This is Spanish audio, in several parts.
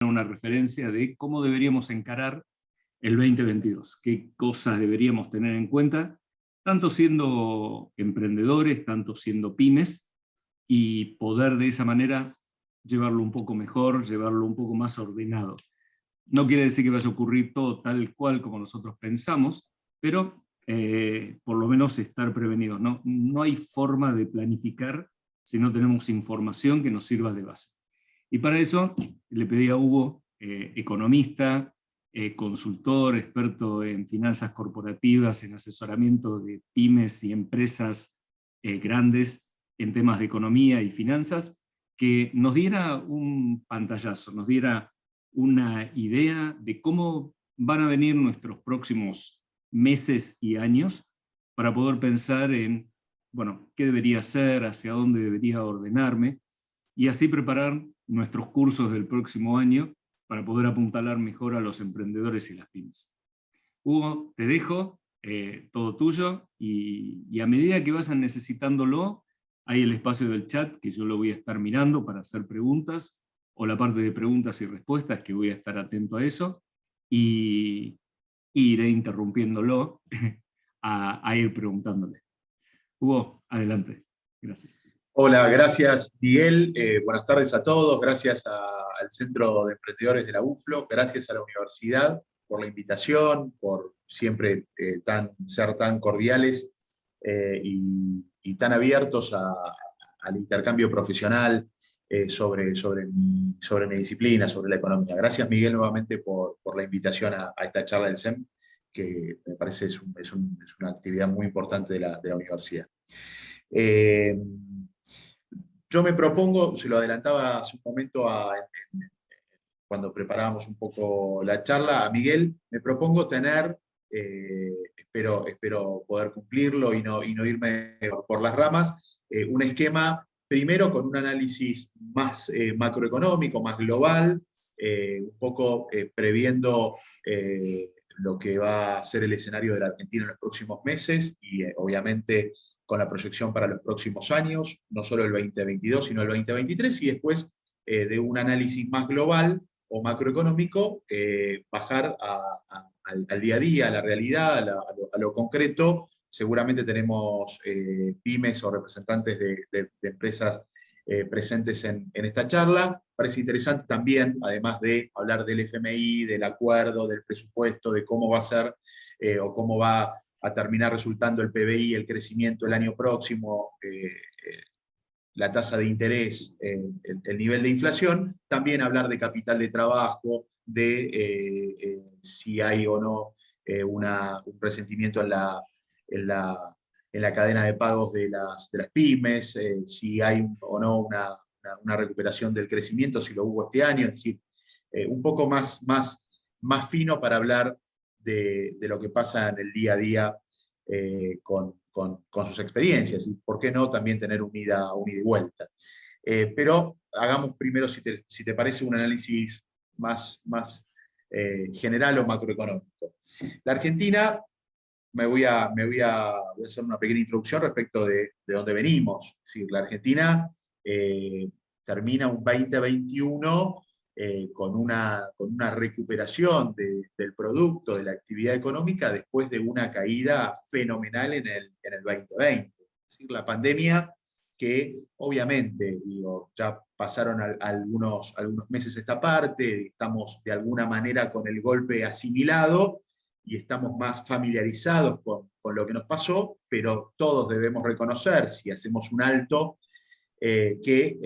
una referencia de cómo deberíamos encarar el 2022, qué cosas deberíamos tener en cuenta, tanto siendo emprendedores, tanto siendo pymes, y poder de esa manera llevarlo un poco mejor, llevarlo un poco más ordenado. No quiere decir que vaya a ocurrir todo tal cual como nosotros pensamos, pero por lo menos estar prevenidos. No hay forma de planificar si no tenemos información que nos sirva de base. Y para eso le pedí a Hugo, economista, consultor, experto en finanzas corporativas, en asesoramiento de pymes y empresas grandes en temas de economía y finanzas, que nos diera un pantallazo, nos diera una idea de cómo van a venir nuestros próximos meses y años para poder pensar en, bueno, qué debería hacer, hacia dónde debería ordenarme, y así preparar nuestros cursos del próximo año para poder apuntalar mejor a los emprendedores y las pymes. Hugo, te dejo, todo tuyo, y a medida que vayan necesitándolo, hay el espacio del chat que yo lo voy a estar mirando para hacer preguntas, o la parte de preguntas y respuestas que voy a estar atento a eso, y iré interrumpiéndolo a ir preguntándole. Hugo, adelante. Gracias. Hola, gracias Miguel, buenas tardes a todos, gracias al Centro de Emprendedores de la UFLO, gracias a la universidad por la invitación, por siempre ser tan cordiales y tan abiertos al intercambio profesional sobre mi disciplina, sobre la economía. Gracias Miguel nuevamente por la invitación a esta charla del SEM, que me parece es una actividad muy importante de la universidad. Yo me propongo, se lo adelantaba hace un momento cuando preparábamos un poco la charla a Miguel, me propongo tener, espero poder cumplirlo y no irme por las ramas, un esquema primero con un análisis más macroeconómico, más global, un poco previendo lo que va a ser el escenario de la Argentina en los próximos meses y obviamente con la proyección para los próximos años, no solo el 2022, sino el 2023, y después de un análisis más global o macroeconómico, bajar al día a día, a la realidad, a lo concreto. Seguramente tenemos pymes o representantes de empresas presentes en esta charla. Parece interesante también, además de hablar del FMI, del acuerdo, del presupuesto, de cómo va a ser o cómo va a terminar resultando el PBI, el crecimiento el año próximo, la tasa de interés, el nivel de inflación, también hablar de capital de trabajo, de si hay o no un resentimiento en la cadena de pagos de las pymes, si hay o no una recuperación del crecimiento, si lo hubo este año, es decir, un poco más fino para hablar de lo que pasa en el día a día con sus experiencias, y por qué no también tener un ida y vuelta. Pero hagamos primero, si te parece, un análisis más general o macroeconómico. La Argentina, voy a hacer una pequeña introducción respecto de dónde venimos. Es decir, la Argentina termina un 2021 con una recuperación del producto, de la actividad económica, después de una caída fenomenal en el 2020. Es decir, la pandemia que obviamente, ya pasaron algunos meses esta parte, estamos de alguna manera con el golpe asimilado y estamos más familiarizados con lo que nos pasó, pero todos debemos reconocer, si hacemos un alto, que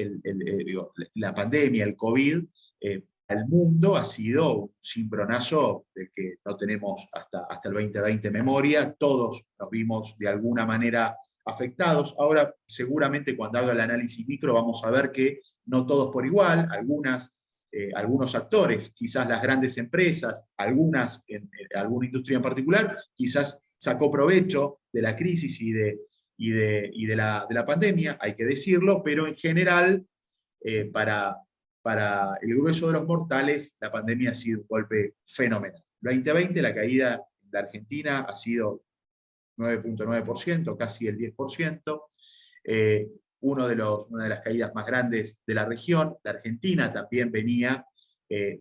la pandemia, el COVID, al mundo ha sido un cimbronazo del que no tenemos hasta el 2020 memoria. Todos nos vimos de alguna manera afectados. Ahora, seguramente cuando haga el análisis micro vamos a ver que no todos por igual, algunos actores, quizás las grandes empresas, alguna industria en particular, quizás sacó provecho de la crisis y de la pandemia, hay que decirlo, pero en general, para el grueso de los mortales, la pandemia ha sido un golpe fenomenal. 2020, la caída en la Argentina ha sido 9.9%, casi el 10%, una de las caídas más grandes de la región. La Argentina también venía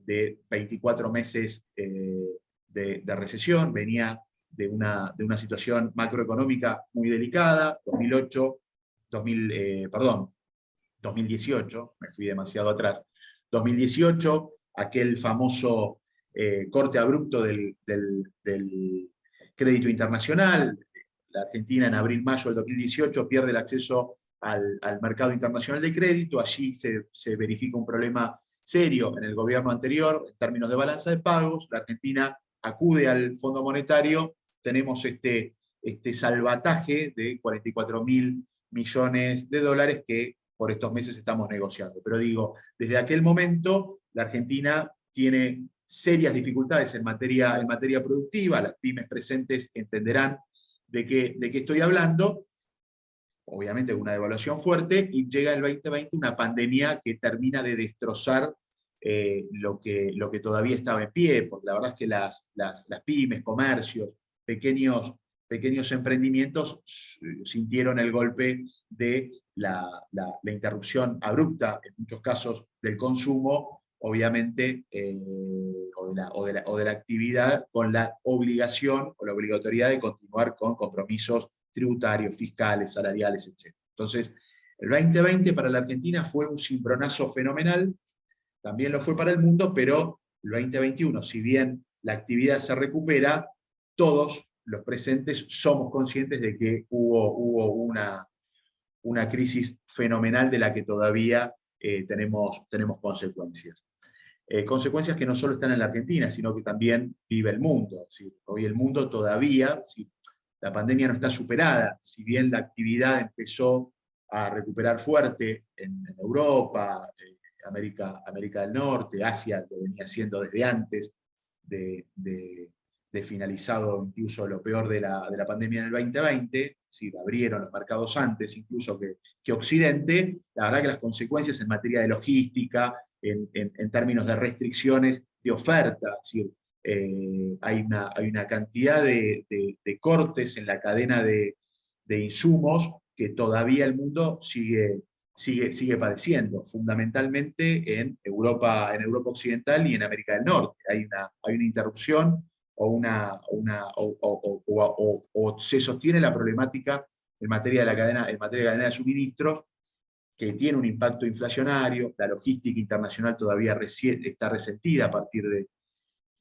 de 24 meses de recesión, venía de una situación macroeconómica muy delicada, 2018, me fui demasiado atrás, 2018, aquel famoso corte abrupto del crédito internacional. La Argentina en abril-mayo del 2018 pierde el acceso al mercado internacional de crédito, allí se verifica un problema serio en el gobierno anterior en términos de balanza de pagos, la Argentina acude al Fondo Monetario, tenemos este salvataje de 44.000 millones de dólares que por estos meses estamos negociando. Pero digo, desde aquel momento la Argentina tiene serias dificultades en materia productiva, las pymes presentes entenderán de qué estoy hablando, obviamente una devaluación fuerte, y llega el 2020 una pandemia que termina de destrozar lo que todavía estaba en pie, porque la verdad es que las pymes, comercios, pequeños emprendimientos sintieron el golpe de la interrupción abrupta, en muchos casos, del consumo, obviamente, o de la actividad, con la obligación o la obligatoriedad de continuar con compromisos tributarios, fiscales, salariales, etc. Entonces, el 2020 para la Argentina fue un cimbronazo fenomenal, también lo fue para el mundo, pero el 2021, si bien la actividad se recupera, todos los presentes somos conscientes de que hubo una crisis fenomenal de la que todavía tenemos consecuencias. Consecuencias que no solo están en la Argentina, sino que también vive el mundo. ¿Sí? Hoy el mundo todavía, ¿sí? La pandemia no está superada, si bien la actividad empezó a recuperar fuerte en Europa, América del Norte, Asia lo venía haciendo desde antes de finalizado incluso lo peor de la pandemia en el 2020, sí, abrieron los mercados antes incluso que Occidente, la verdad que las consecuencias en materia de logística, en términos de restricciones de oferta, es decir, hay una cantidad de cortes en la cadena de insumos que todavía el mundo sigue padeciendo, fundamentalmente en Europa Occidental y en América del Norte. Hay una interrupción o se sostiene la problemática en materia de cadena de suministros, que tiene un impacto inflacionario, la logística internacional todavía está resentida a partir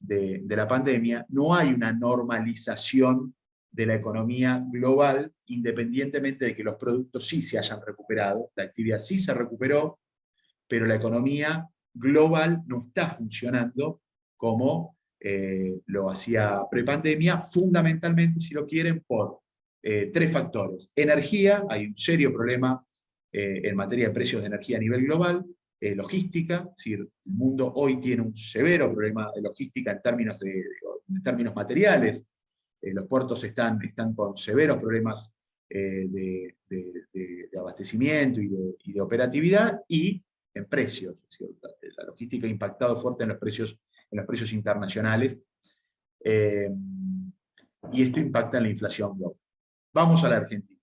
de la pandemia, no hay una normalización de la economía global, independientemente de que los productos sí se hayan recuperado, la actividad sí se recuperó, pero la economía global no está funcionando como lo hacía prepandemia, fundamentalmente, si lo quieren, por tres factores. Energía, hay un serio problema en materia de precios de energía a nivel global. Logística, es decir, el mundo hoy tiene un severo problema de logística en términos materiales. Los puertos están con severos problemas de abastecimiento y de operatividad, y en precios. Es decir, la logística ha impactado fuerte en los precios internacionales, y esto impacta en la inflación global. Vamos a la Argentina.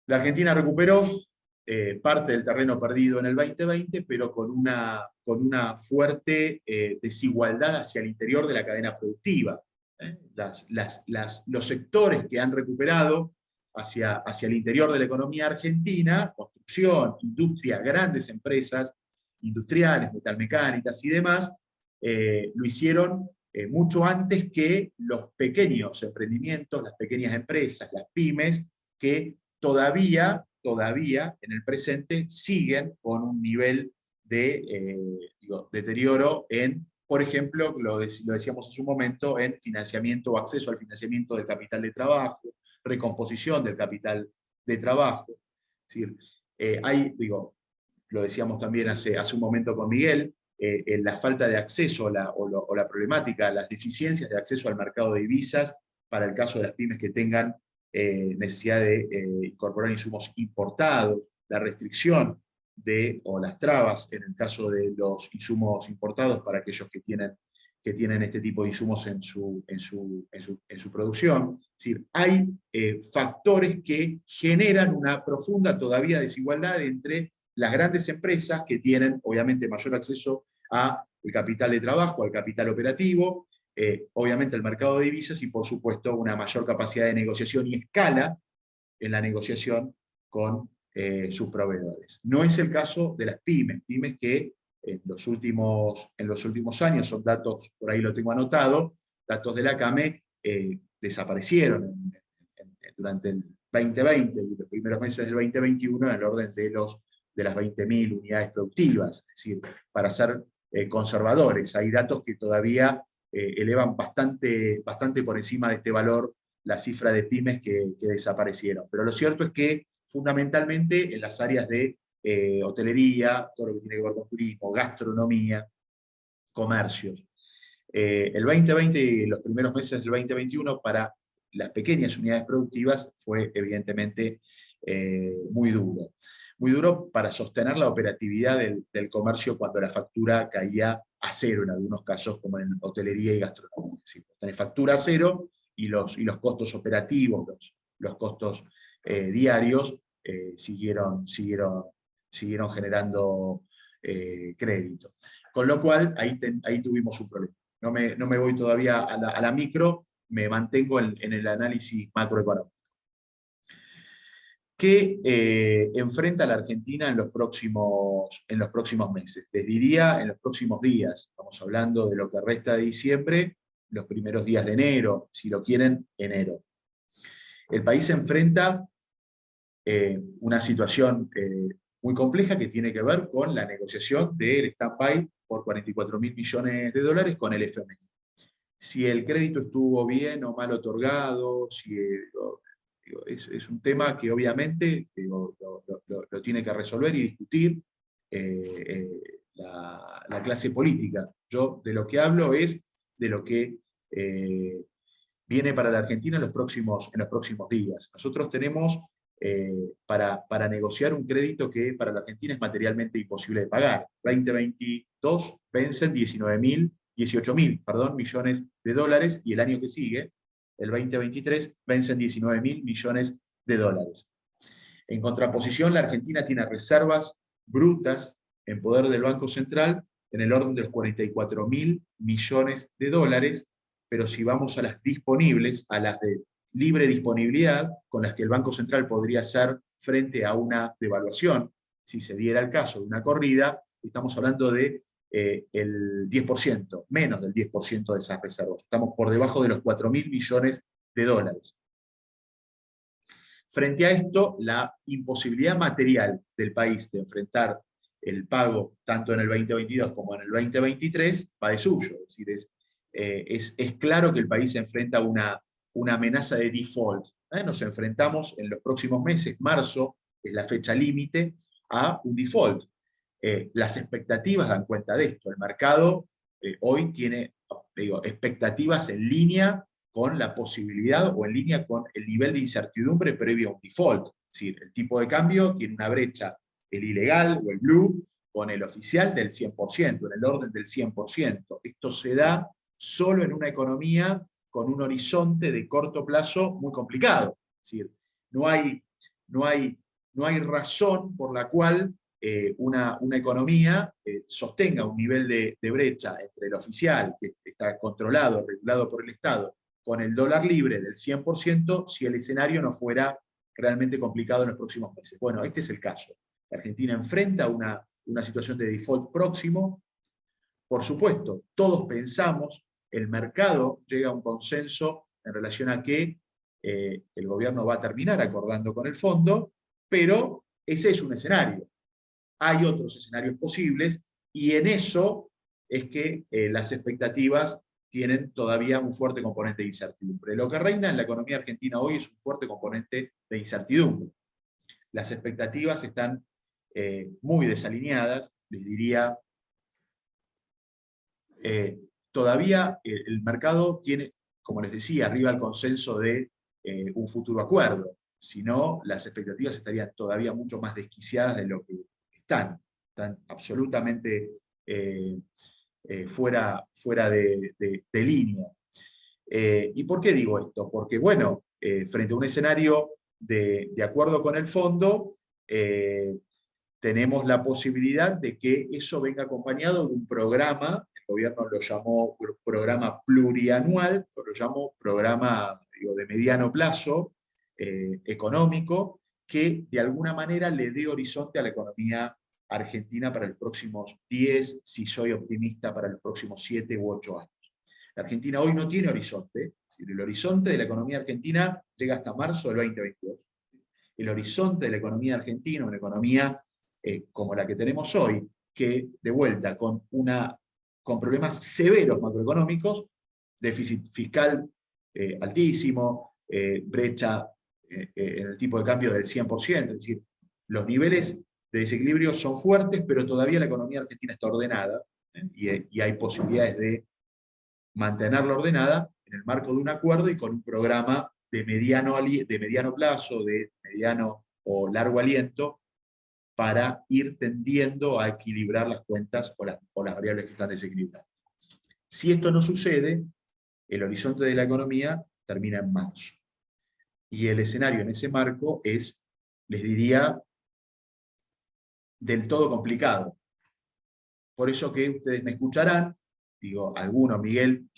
La Argentina recuperó parte del terreno perdido en el 2020, pero con una fuerte desigualdad hacia el interior de la cadena productiva. Los sectores que han recuperado hacia el interior de la economía argentina, construcción, industria, grandes empresas industriales, metalmecánicas y demás, lo hicieron mucho antes que los pequeños emprendimientos, las pequeñas empresas, las pymes, que todavía en el presente siguen con un nivel de deterioro en, por ejemplo, lo decíamos hace un momento, en financiamiento o acceso al financiamiento del capital de trabajo, recomposición del capital de trabajo. Es decir, lo decíamos también hace un momento con Miguel, la falta de acceso o la problemática, las deficiencias de acceso al mercado de divisas para el caso de las pymes que tengan necesidad de incorporar insumos importados, la restricción o las trabas en el caso de los insumos importados para aquellos que tienen este tipo de insumos en su producción. Es decir, hay factores que generan una profunda todavía desigualdad entre las grandes empresas que tienen, obviamente, mayor acceso al capital de trabajo, al capital operativo, obviamente el mercado de divisas y, por supuesto, una mayor capacidad de negociación y escala en la negociación con sus proveedores. No es el caso de las pymes que en los últimos años, son datos, por ahí lo tengo anotado, datos de la CAME, desaparecieron durante el 2020 y los primeros meses del 2021 en el orden de las 20.000 unidades productivas, es decir, para ser conservadores. Hay datos que todavía elevan bastante por encima de este valor la cifra de pymes que desaparecieron. Pero lo cierto es que fundamentalmente en las áreas de hotelería, todo lo que tiene que ver con turismo, gastronomía, comercios. El 2020 y los primeros meses del 2021 para las pequeñas unidades productivas fue evidentemente muy duro. Muy duro para sostener la operatividad del comercio cuando la factura caía a cero en algunos casos, como en hotelería y gastronomía. Es decir, tenés factura a cero y los costos operativos, los costos diarios siguieron generando crédito. Con lo cual, ahí tuvimos un problema. No me voy todavía a la micro, me mantengo en el análisis macroeconómico. ¿Qué enfrenta la Argentina en los próximos meses? Les diría en los próximos días. Estamos hablando de lo que resta de diciembre, los primeros días de enero, si lo quieren, enero. El país enfrenta una situación muy compleja que tiene que ver con la negociación del stand-by por 44.000 millones de dólares con el FMI. Si el crédito estuvo bien o mal otorgado, es un tema que obviamente lo tiene que resolver y discutir la clase política. Yo de lo que hablo es de lo que viene para la Argentina en los próximos días. Nosotros tenemos para negociar un crédito que para la Argentina es materialmente imposible de pagar. 2022 vencen 18.000 millones de dólares y el año que sigue, el 2023, vencen 19.000 millones de dólares. En contraposición, la Argentina tiene reservas brutas en poder del Banco Central en el orden de los 44.000 millones de dólares, pero si vamos a las disponibles, a las de libre disponibilidad, con las que el Banco Central podría hacer frente a una devaluación, si se diera el caso de una corrida, estamos hablando de el 10%, menos del 10% de esas reservas. Estamos por debajo de los 4.000 millones de dólares. Frente a esto, la imposibilidad material del país de enfrentar el pago tanto en el 2022 como en el 2023 va de suyo. Es decir, es claro que el país se enfrenta a una amenaza de default. Nos enfrentamos en los próximos meses, marzo es la fecha límite, a un default. Las expectativas dan cuenta de esto. El mercado hoy tiene expectativas en línea con la posibilidad o en línea con el nivel de incertidumbre previo a un default. Es decir, el tipo de cambio tiene una brecha, el ilegal o el blue, con el oficial del 100%, en el orden del 100%. Esto se da solo en una economía con un horizonte de corto plazo muy complicado. Es decir, no hay razón por la cual una economía sostenga un nivel de brecha entre el oficial, que está controlado, regulado por el Estado, con el dólar libre del 100%, si el escenario no fuera realmente complicado en los próximos meses. Bueno, este es el caso. La Argentina enfrenta una situación de default próximo. Por supuesto, todos pensamos, el mercado llega a un consenso en relación a que el gobierno va a terminar acordando con el fondo, pero ese es un escenario. Hay otros escenarios posibles y en eso es que las expectativas tienen todavía un fuerte componente de incertidumbre. Lo que reina en la economía argentina hoy es un fuerte componente de incertidumbre. Las expectativas están muy desalineadas, les diría, todavía el mercado tiene, como les decía, arriba el consenso de un futuro acuerdo, si no, las expectativas estarían todavía mucho más desquiciadas de lo que están absolutamente fuera de línea. ¿Y por qué digo esto? Porque, bueno, frente a un escenario de acuerdo con el fondo, tenemos la posibilidad de que eso venga acompañado de un programa, el gobierno lo llamó programa plurianual, yo lo llamo programa de mediano plazo, económico, que de alguna manera le dé horizonte a la economía argentina para los próximos 10, si soy optimista, para los próximos 7 u 8 años. La Argentina hoy no tiene horizonte. El horizonte de la economía argentina llega hasta marzo del 2022. El horizonte de la economía argentina, una economía como la que tenemos hoy, que de vuelta con problemas severos macroeconómicos, déficit fiscal altísimo, brecha en el tipo de cambio del 100%, es decir, los niveles de desequilibrio son fuertes, pero todavía la economía argentina está ordenada, y hay posibilidades de mantenerla ordenada en el marco de un acuerdo y con un programa de mediano plazo, de mediano o largo aliento, para ir tendiendo a equilibrar las cuentas o las variables que están desequilibradas. Si esto no sucede, el horizonte de la economía termina en marzo. Y el escenario en ese marco es, les diría, del todo complicado. Por eso que ustedes me escucharán, digo, algunos, Miguel,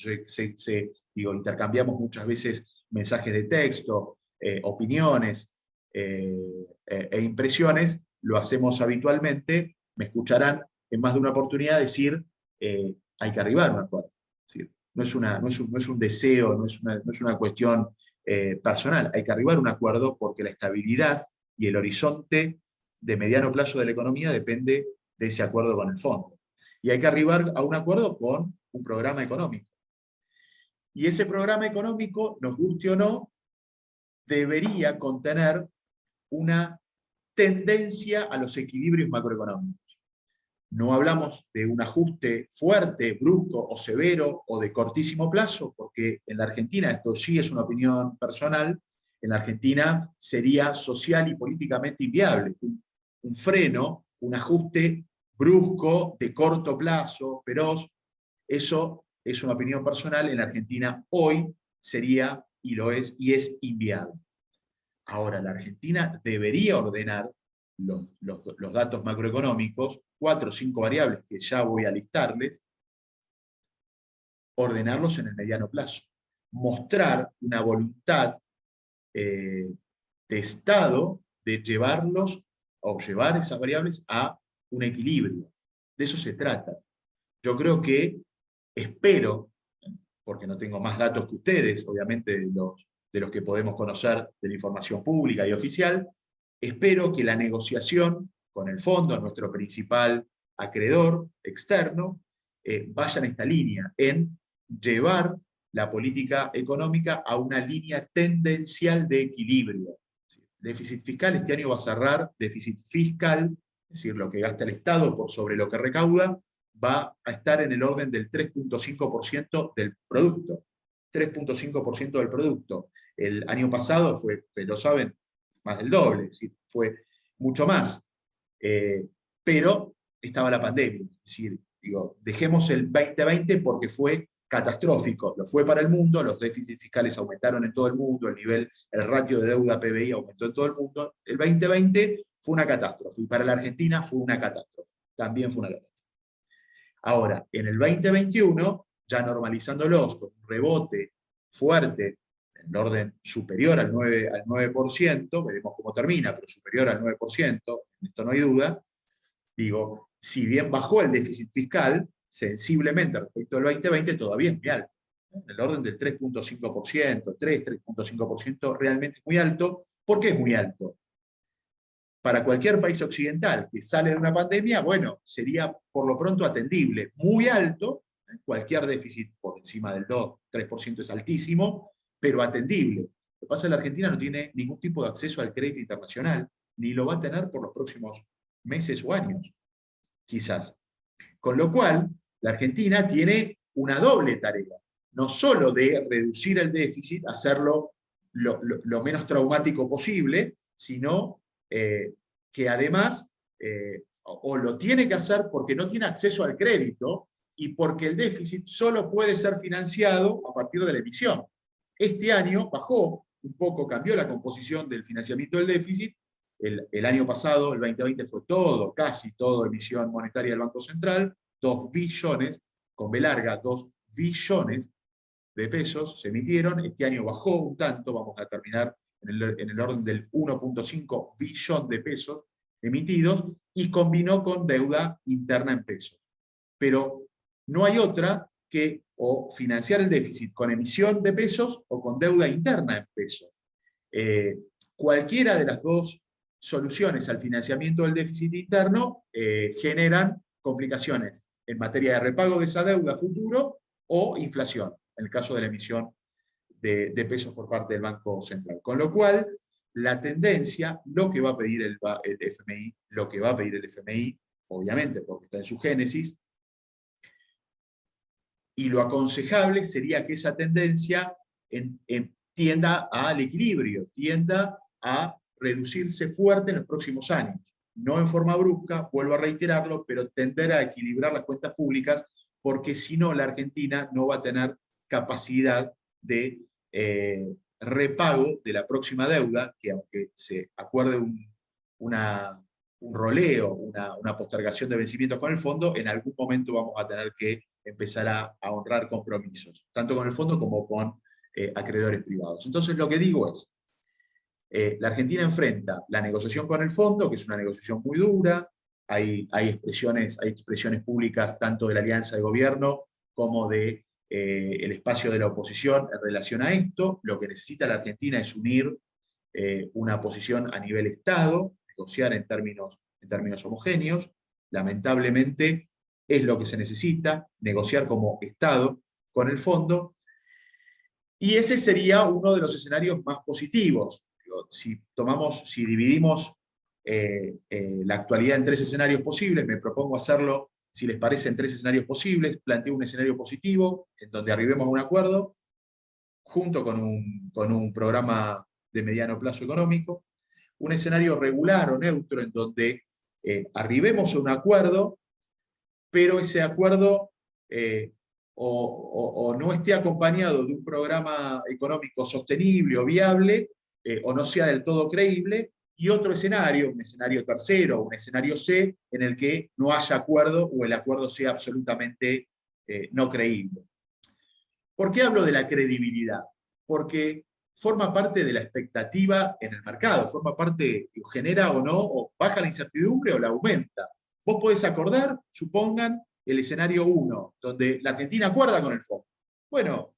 intercambiamos muchas veces mensajes de texto, opiniones e impresiones, lo hacemos habitualmente, me escucharán en más de una oportunidad decir, hay que arribar a un acuerdo. Es decir, no es un deseo, no es una cuestión personal, hay que arribar a un acuerdo porque la estabilidad y el horizonte de mediano plazo de la economía depende de ese acuerdo con el fondo. Y hay que arribar a un acuerdo con un programa económico. Y ese programa económico, nos guste o no, debería contener una tendencia a los equilibrios macroeconómicos. No hablamos de un ajuste fuerte, brusco o severo o de cortísimo plazo, porque en la Argentina, esto sí es una opinión personal, en la Argentina sería social y políticamente inviable. Un freno, un ajuste brusco, de corto plazo, feroz, eso es una opinión personal, en la Argentina hoy sería, y lo es, y es inviable. Ahora, la Argentina debería ordenar los datos macroeconómicos, 4 o 5 variables que ya voy a listarles, ordenarlos en el mediano plazo. Mostrar una voluntad de Estado de llevarlos o llevar esas variables a un equilibrio. De eso se trata. Yo creo que, espero, porque no tengo más datos que ustedes, obviamente de los que podemos conocer de la información pública y oficial, espero que la negociación con el fondo, nuestro principal acreedor externo, vaya en esta línea, en llevar la política económica a una línea tendencial de equilibrio. Déficit fiscal, este año va a cerrar déficit fiscal, es decir, lo que gasta el Estado por sobre lo que recauda, va a estar en el orden del 3.5% del producto. 3.5% del producto. El año pasado fue, ustedes lo saben, más del doble, es decir, fue mucho más. Pero estaba la pandemia. Es decir, digo, dejemos el 2020 porque fue catastrófico. Lo fue para el mundo, los déficits fiscales aumentaron en todo el mundo, el ratio de deuda PBI aumentó en todo el mundo. El 2020 fue una catástrofe, y para la Argentina fue una catástrofe. También fue una catástrofe. Ahora, en el 2021, ya normalizándolos con un rebote fuerte, en el orden superior al 9%, veremos cómo termina, pero superior al 9%, en esto no hay duda, digo, si bien bajó el déficit fiscal, sensiblemente respecto al 2020, todavía es muy alto. En el orden del 3.5%, 3.5%, realmente es muy alto. ¿Por qué es muy alto? Para cualquier país occidental que sale de una pandemia, bueno, sería por lo pronto atendible. Muy alto, cualquier déficit por encima del 2, 3% es altísimo, pero atendible. Lo que pasa es que la Argentina no tiene ningún tipo de acceso al crédito internacional, ni lo va a tener por los próximos meses o años, quizás. Con lo cual, la Argentina tiene una doble tarea, no solo de reducir el déficit, hacerlo lo menos traumático posible, sino que además o lo tiene que hacer porque no tiene acceso al crédito y porque el déficit solo puede ser financiado a partir de la emisión. Este año bajó un poco, cambió la composición del financiamiento del déficit, el año pasado, el 2020, fue todo, casi todo, emisión monetaria del Banco Central, 2 billones, con B larga, 2 billones de pesos se emitieron. Este año bajó un tanto, vamos a terminar en el orden del 1,5 billón de pesos emitidos, y combinó con deuda interna en pesos. Pero no hay otra que o financiar el déficit con emisión de pesos o con deuda interna en pesos. Cualquiera de las dos soluciones al financiamiento del déficit interno generan complicaciones en materia de repago de esa deuda futuro o inflación, en el caso de la emisión de pesos por parte del Banco Central. Con lo cual, la tendencia, lo que va a pedir el FMI, obviamente, porque está en su génesis, y lo aconsejable sería que esa tendencia tienda al equilibrio, tienda a reducirse fuerte en los próximos años. No en forma brusca, vuelvo a reiterarlo, pero tender a equilibrar las cuentas públicas, porque si no, la Argentina no va a tener capacidad de repago de la próxima deuda, que aunque se acuerde un roleo, una postergación de vencimientos con el fondo, en algún momento vamos a tener que empezar a honrar compromisos, tanto con el fondo como con acreedores privados. Entonces, lo que digo es, la Argentina enfrenta la negociación con el fondo, que es una negociación muy dura, hay expresiones públicas tanto de la alianza de gobierno como de el espacio de la oposición en relación a esto. Lo que necesita la Argentina es unir una posición a nivel Estado, negociar en términos homogéneos. Lamentablemente es lo que se necesita, negociar como Estado con el fondo, y ese sería uno de los escenarios más positivos. Si dividimos la actualidad en 3 escenarios posibles, me propongo hacerlo, si les parece, en 3 escenarios posibles. Planteo un escenario positivo, en donde arribemos a un acuerdo, junto con un programa de mediano plazo económico. Un escenario regular o neutro, en donde arribemos a un acuerdo, pero ese acuerdo o no esté acompañado de un programa económico sostenible o viable, o no sea del todo creíble. Y otro escenario, un escenario tercero, un escenario C, en el que no haya acuerdo o el acuerdo sea absolutamente no creíble. ¿Por qué hablo de la credibilidad? Porque forma parte de la expectativa en el mercado, forma parte, genera o no, o baja la incertidumbre o la aumenta. Vos podés acordar, supongan, el escenario 1, donde la Argentina acuerda con el fondo. Bueno,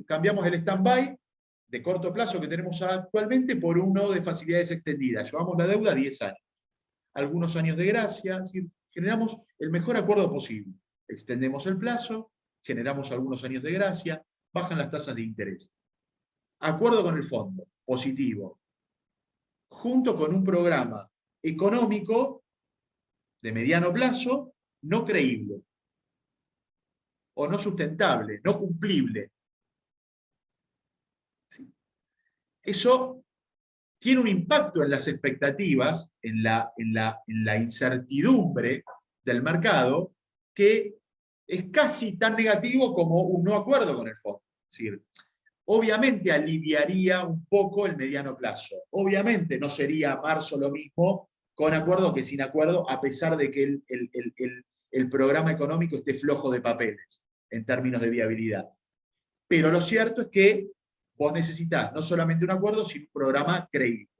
cambiamos el stand-by de corto plazo que tenemos actualmente por uno de facilidades extendidas. Llevamos la deuda a 10 años. Algunos años de gracia, es decir, generamos el mejor acuerdo posible. Extendemos el plazo, generamos algunos años de gracia, bajan las tasas de interés. Acuerdo con el fondo, positivo. Junto con un programa económico de mediano plazo, no creíble, o no sustentable, no cumplible. ¿Sí? Eso tiene un impacto en las expectativas, en la incertidumbre del mercado, que es casi tan negativo como un no acuerdo con el fondo. Es decir, obviamente aliviaría un poco el mediano plazo. Obviamente no sería marzo lo mismo con acuerdo que sin acuerdo, a pesar de que el programa económico esté flojo de papeles en términos de viabilidad. Pero lo cierto es que vos necesitás no solamente un acuerdo, sino un programa creíble.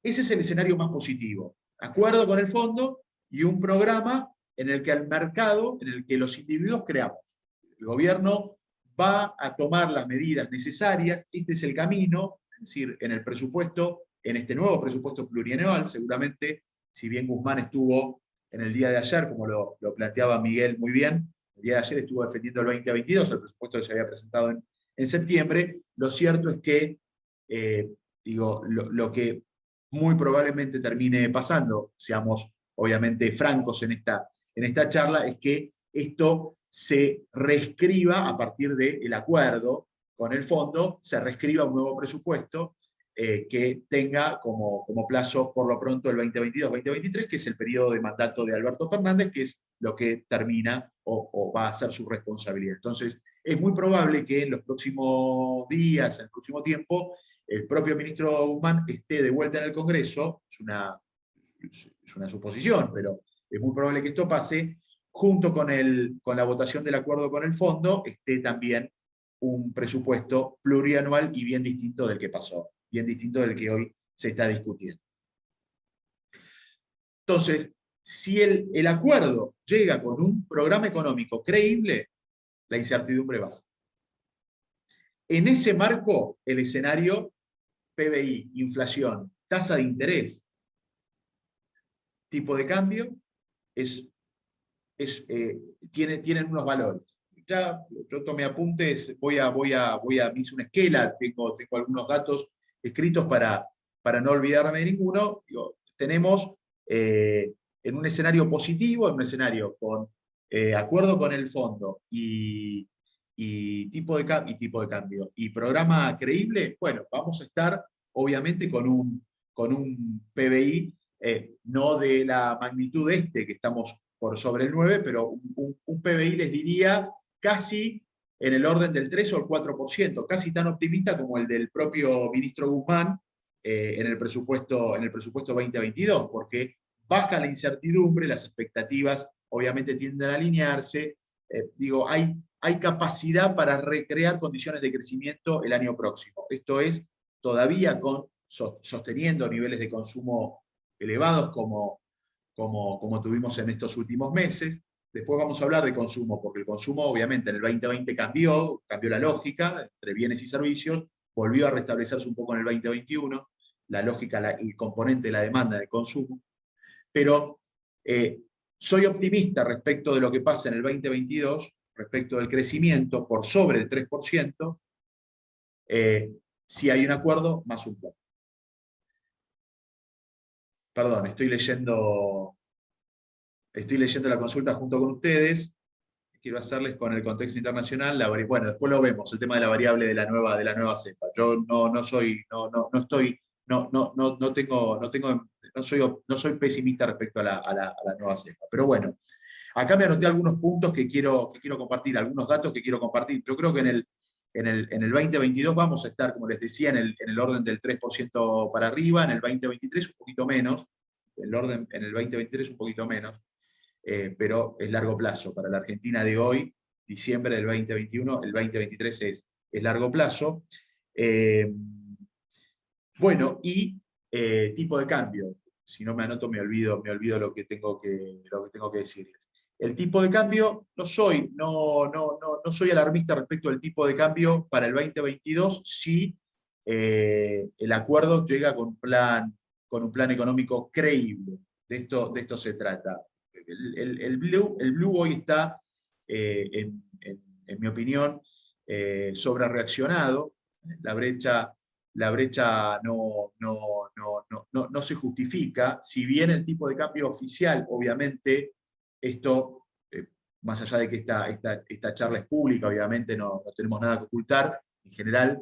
Ese es el escenario más positivo. Acuerdo con el fondo y un programa en el que el mercado, en el que los individuos creamos. El gobierno va a tomar las medidas necesarias, este es el camino, es decir, en el presupuesto, en este nuevo presupuesto plurianual, seguramente, si bien Guzmán estuvo en el día de ayer, como lo planteaba Miguel muy bien, el día de ayer estuvo defendiendo el 2022, el presupuesto que se había presentado en septiembre, lo cierto es que, lo que muy probablemente termine pasando, seamos obviamente francos en esta charla, es que esto se reescriba a partir del acuerdo con el fondo, se reescriba un nuevo presupuesto que tenga como plazo por lo pronto el 2022-2023, que es el periodo de mandato de Alberto Fernández, que es lo que termina o va a ser su responsabilidad. Entonces, es muy probable que en los próximos días, en el próximo tiempo, el propio ministro Guzmán esté de vuelta en el Congreso, es una suposición, pero es muy probable que esto pase, junto con la votación del acuerdo con el fondo, esté también un presupuesto plurianual y bien distinto del que pasó, bien distinto del que hoy se está discutiendo. Entonces, si el acuerdo llega con un programa económico creíble, la incertidumbre baja. En ese marco, el escenario PBI, inflación, tasa de interés, tipo de cambio, tienen unos valores. Ya yo tomé apuntes, hice una esquela, tengo algunos datos escritos para no olvidarme de ninguno. Digo, tenemos en un escenario positivo, en un escenario con acuerdo con el fondo y tipo de cambio y programa creíble, bueno, vamos a estar obviamente con un PBI no de la magnitud que estamos por sobre el 9, pero un PBI les diría casi en el orden del 3 o el 4%, casi tan optimista como el del propio ministro Guzmán en el presupuesto 2022, porque baja la incertidumbre, las expectativas obviamente tienden a alinearse, hay capacidad para recrear condiciones de crecimiento el año próximo. Esto es, todavía sosteniendo niveles de consumo elevados como tuvimos en estos últimos meses. Después vamos a hablar de consumo, porque el consumo obviamente en el 2020 cambió la lógica entre bienes y servicios, volvió a restablecerse un poco en el 2021, la lógica, el componente de la demanda del consumo, pero soy optimista respecto de lo que pasa en el 2022, respecto del crecimiento por sobre el 3%, si hay un acuerdo más un plan. Perdón, estoy leyendo la consulta junto con ustedes. Quiero hacerles con el contexto internacional. Bueno, después lo vemos, el tema de la variable de la nueva cepa. Yo no soy pesimista respecto a la nueva cepa. Pero bueno, acá me anoté algunos puntos que quiero compartir, algunos datos que quiero compartir. Yo creo que en el 2022 vamos a estar, como les decía, en el orden del 3% para arriba, en el 2023 un poquito menos, en el 2023 un poquito menos, pero es largo plazo. Para la Argentina de hoy, diciembre del 2021, el 2023 es largo plazo. Bueno, y tipo de cambio. Si no me anoto, me olvido lo que tengo que decirles. El tipo de cambio, no soy alarmista respecto al tipo de cambio para el 2022 si el acuerdo llega con un plan económico creíble. De esto se trata. El Blue hoy está, en mi opinión, sobrereaccionado. La brecha no se justifica, si bien el tipo de cambio oficial, obviamente, esto, más allá de que esta charla es pública, obviamente no tenemos nada que ocultar, en general,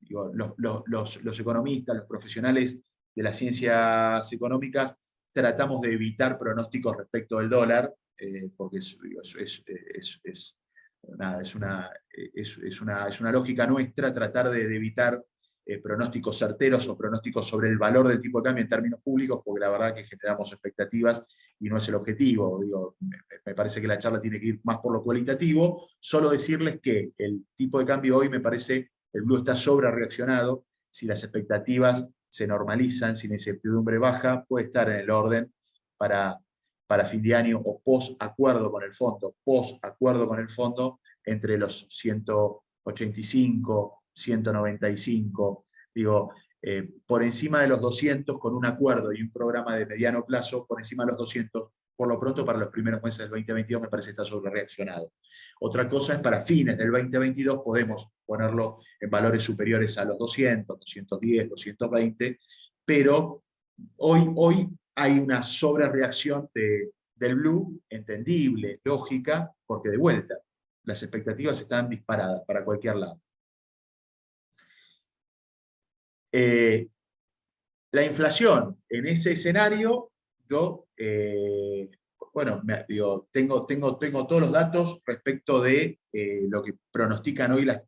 digo, los economistas, los profesionales de las ciencias económicas, tratamos de evitar pronósticos respecto del dólar, porque es una lógica nuestra tratar de evitar pronósticos certeros o pronósticos sobre el valor del tipo de cambio en términos públicos, porque la verdad que generamos expectativas y no es el objetivo. Me parece que la charla tiene que ir más por lo cualitativo. Solo decirles que el tipo de cambio hoy, me parece, el Blue está sobre reaccionado. Si las expectativas se normalizan, si la incertidumbre baja, puede estar en el orden para fin de año o post-acuerdo con el fondo, entre los 185, 195, por encima de los 200 con un acuerdo y un programa de mediano plazo, por encima de los 200, por lo pronto para los primeros meses del 2022 me parece que está sobre reaccionado. Otra cosa es para fines del 2022 podemos ponerlo en valores superiores a los 200, 210, 220, pero hoy hay una sobrereacción del Blue, entendible, lógica, porque de vuelta, las expectativas están disparadas para cualquier lado. La inflación en ese escenario, bueno, tengo todos los datos respecto de lo que pronostican hoy las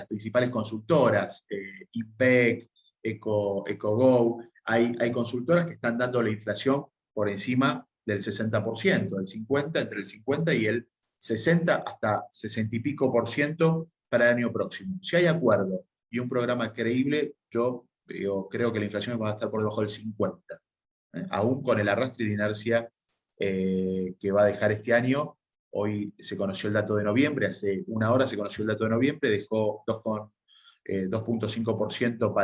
principales consultoras, IPEC, EcoGo. Hay consultoras que están dando la inflación por encima del 60%, entre el 50 y el 60 hasta 60 y pico por ciento para el año próximo. Si hay acuerdo y un programa creíble, yo creo que la inflación va a estar por debajo del 50, aún con el arrastre y la inercia que va a dejar este año. Hoy se conoció el dato de noviembre, hace una hora se conoció el dato de noviembre, dejó 2,5%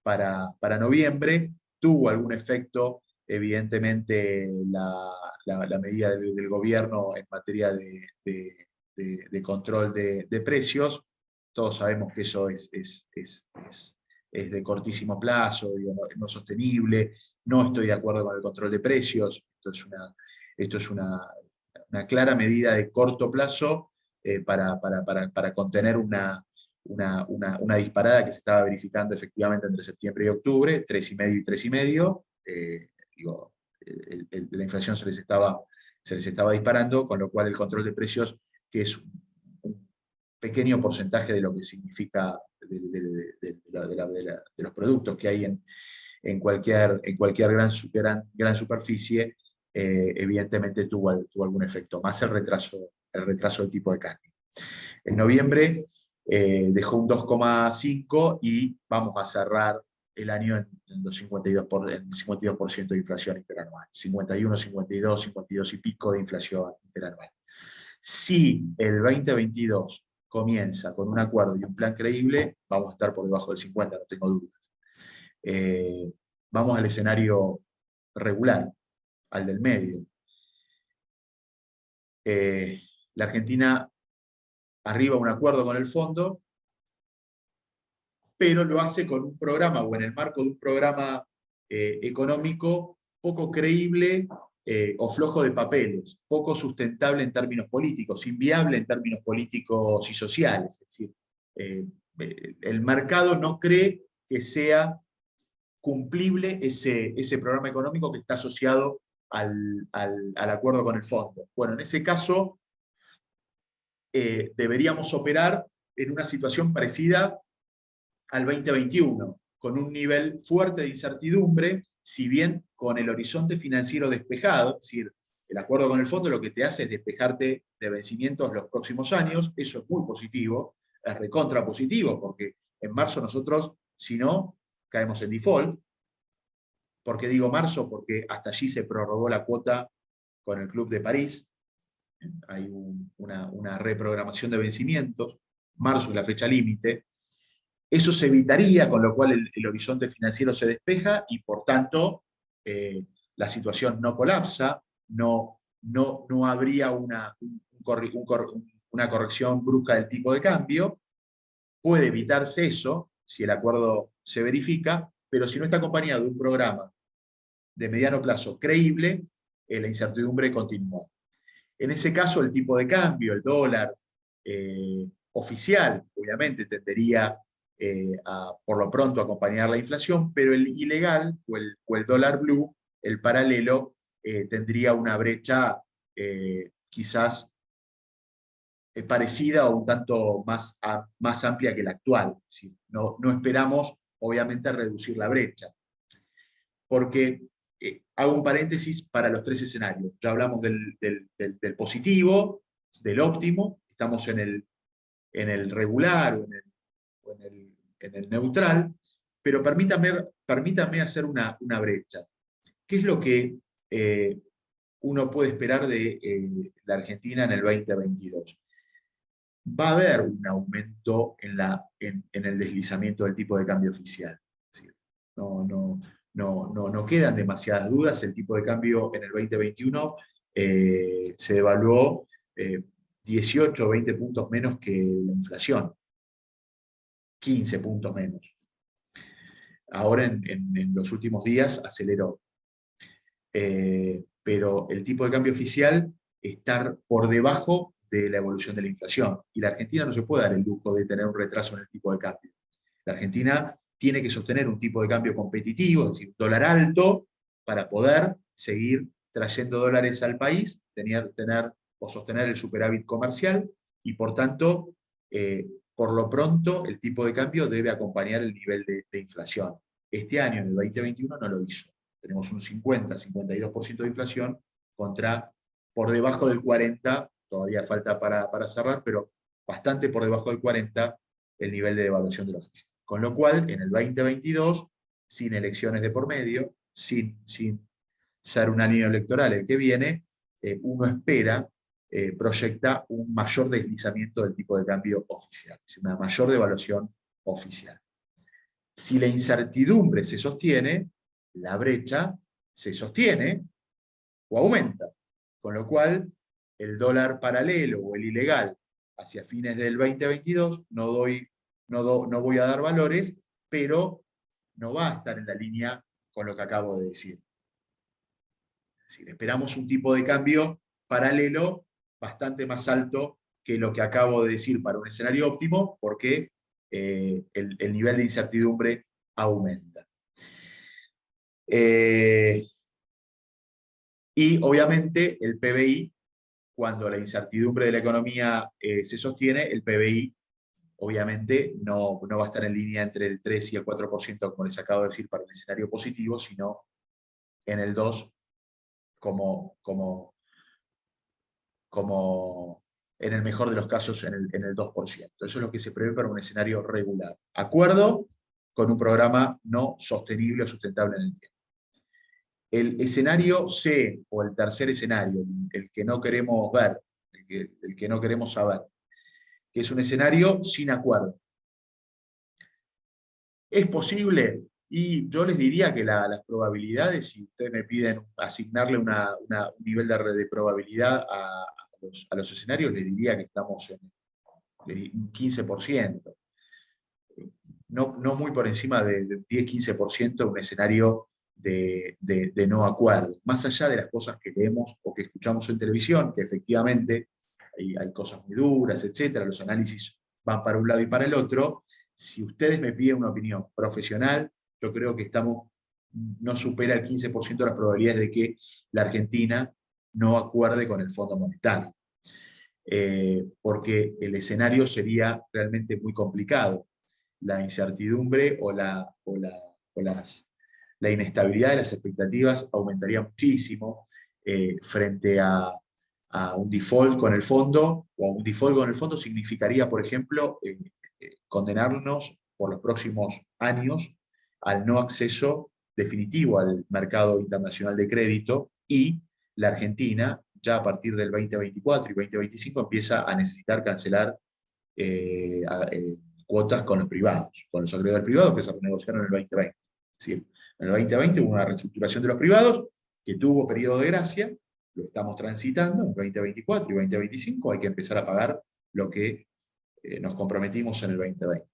para noviembre. Tuvo algún efecto, evidentemente, la medida del gobierno en materia de control de precios. Todos sabemos que eso es de cortísimo plazo, digo, no es sostenible. No estoy de acuerdo con el control de precios. Esto es una clara medida de corto plazo para contener una disparada que se estaba verificando efectivamente entre septiembre y octubre, 3,5 y 3,5. La inflación se les estaba disparando, con lo cual el control de precios, que es un pequeño porcentaje de lo que significa de los productos que hay en cualquier gran superficie, evidentemente tuvo algún efecto, más el retraso del tipo de cambio. En noviembre dejó un 2,5 y vamos a cerrar el año en el 52% de inflación interanual. 51, 52, 52 y pico de inflación interanual. Si el 2022 comienza con un acuerdo y un plan creíble, vamos a estar por debajo del 50, no tengo dudas. Vamos al escenario regular, al del medio. La Argentina arriba un acuerdo con el fondo, pero lo hace con un programa, o en el marco de un programa económico poco creíble o flojo de papeles, poco sustentable en términos políticos, inviable en términos políticos y sociales. Es decir, el mercado no cree que sea cumplible ese programa económico que está asociado al acuerdo con el fondo. Bueno, en ese caso deberíamos operar en una situación parecida al 2021, con un nivel fuerte de incertidumbre, si bien con el horizonte financiero despejado. Es decir, el acuerdo con el fondo lo que te hace es despejarte de vencimientos los próximos años. Eso es muy positivo, es recontra positivo, porque en marzo nosotros, si no, caemos en default. ¿Por qué digo marzo? Porque hasta allí se prorrogó la cuota con el Club de París. Hay una reprogramación de vencimientos. Marzo es la fecha límite. Eso se evitaría, con lo cual el horizonte financiero se despeja y, por tanto, la situación no colapsa, no habría una corrección brusca del tipo de cambio. Puede evitarse eso si el acuerdo se verifica, pero si no está acompañado de un programa de mediano plazo creíble, la incertidumbre continúa. En ese caso, el tipo de cambio, el dólar oficial, obviamente tendería por lo pronto a acompañar la inflación, pero el ilegal o el dólar blue, el paralelo, tendría una brecha quizás parecida o un tanto más amplia que la actual. Es decir, no esperamos, obviamente, reducir la brecha. Porque hago un paréntesis para los tres escenarios. Ya hablamos del positivo, del óptimo, estamos en el regular o en el neutral, pero permítame hacer una brecha. ¿Qué es lo que uno puede esperar de la Argentina en el 2022? Va a haber un aumento en el deslizamiento del tipo de cambio oficial. Es decir, no quedan demasiadas dudas. El tipo de cambio en el 2021 se devaluó 18 o 20 puntos menos que la inflación, 15 puntos menos. Ahora en los últimos días aceleró. Pero el tipo de cambio oficial está por debajo de la evolución de la inflación. Y la Argentina no se puede dar el lujo de tener un retraso en el tipo de cambio. La Argentina tiene que sostener un tipo de cambio competitivo, es decir, un dólar alto, para poder seguir trayendo dólares al país, tener o sostener el superávit comercial, y por tanto, por lo pronto, el tipo de cambio debe acompañar el nivel de inflación. Este año, en el 2021, no lo hizo. Tenemos un 50-52% de inflación contra por debajo del 40%, todavía falta para cerrar, pero bastante por debajo del 40% el nivel de devaluación de la oficina. Con lo cual, en el 2022, sin elecciones de por medio, sin ser un año electoral el que viene, uno espera, proyecta un mayor deslizamiento del tipo de cambio oficial, es una mayor devaluación oficial. Si la incertidumbre se sostiene, la brecha se sostiene o aumenta, con lo cual el dólar paralelo o el ilegal hacia fines del 2022 no voy a dar valores, pero no va a estar en la línea con lo que acabo de decir. Es decir, esperamos un tipo de cambio paralelo bastante más alto que lo que acabo de decir para un escenario óptimo, porque el nivel de incertidumbre aumenta. Y obviamente el PBI, cuando la incertidumbre de la economía se sostiene, el PBI obviamente no va a estar en línea entre el 3 y el 4%, como les acabo de decir, para el escenario positivo, sino en el 2%, como en el mejor de los casos en el 2%. Eso es lo que se prevé para un escenario regular. Acuerdo con un programa no sostenible o sustentable en el tiempo. El escenario C, o el tercer escenario, el que no queremos ver, el que no queremos saber, que es un escenario sin acuerdo. ¿Es posible? Y yo les diría que las probabilidades, si ustedes me piden asignarle un nivel de probabilidad a los escenarios, les diría que estamos en un 15%. No muy por encima de 10-15% un escenario de no acuerdo. Más allá de las cosas que leemos o que escuchamos en televisión, que efectivamente hay cosas muy duras, etcétera, los análisis van para un lado y para el otro. Si ustedes me piden una opinión profesional, yo creo que no supera el 15% de las probabilidades de que la Argentina no acuerde con el Fondo Monetario. Porque el escenario sería realmente muy complicado. La incertidumbre o la inestabilidad de las expectativas aumentaría muchísimo frente a un default con el fondo, o un default con el fondo significaría, por ejemplo, condenarnos por los próximos años al no acceso definitivo al mercado internacional de crédito, y la Argentina, ya a partir del 2024 y 2025, empieza a necesitar cancelar cuotas con los privados, con los acreedores privados que se renegociaron en el 2020. Es decir, en el 2020 hubo una reestructuración de los privados que tuvo periodo de gracia, lo estamos transitando en 2024 y 2025, hay que empezar a pagar lo que nos comprometimos en el 2020.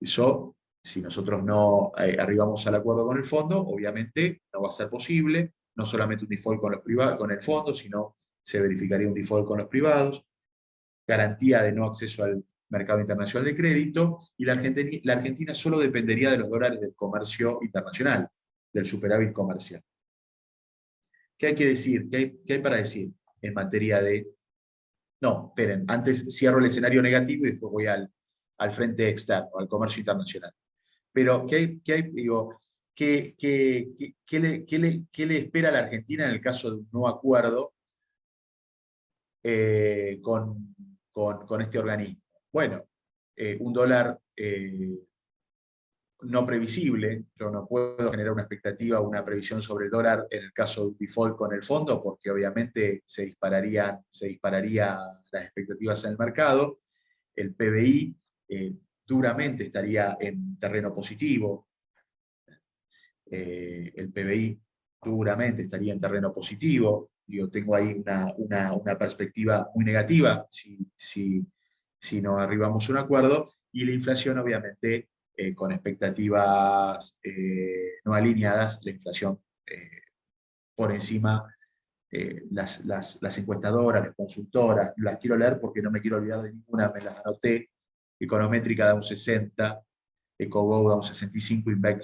Eso, si nosotros no arribamos al acuerdo con el fondo, obviamente no va a ser posible, no solamente un default con el fondo, sino se verificaría un default con los privados, garantía de no acceso al mercado internacional de crédito, y la Argentina solo dependería de los dólares del comercio internacional, del superávit comercial. ¿Qué hay que decir? ¿Qué hay para decir en materia de... No, esperen, antes cierro el escenario negativo y después voy al frente externo, al comercio internacional. Pero, ¿qué le espera a la Argentina en el caso de un no acuerdo con este organismo? Bueno, un dólar no previsible. Yo no puedo generar una expectativa o una previsión sobre el dólar en el caso de un default con el fondo, porque obviamente se dispararían las expectativas en el mercado. El PBI duramente estaría en terreno positivo. El PBI duramente estaría en terreno positivo. Yo tengo ahí una perspectiva muy negativa si no arribamos a un acuerdo, y la inflación obviamente con expectativas no alineadas, la inflación por encima, las encuestadoras, las consultoras, las quiero leer porque no me quiero olvidar de ninguna, me las anoté. Econométrica da un 60, EcoGo da un 65, INVEC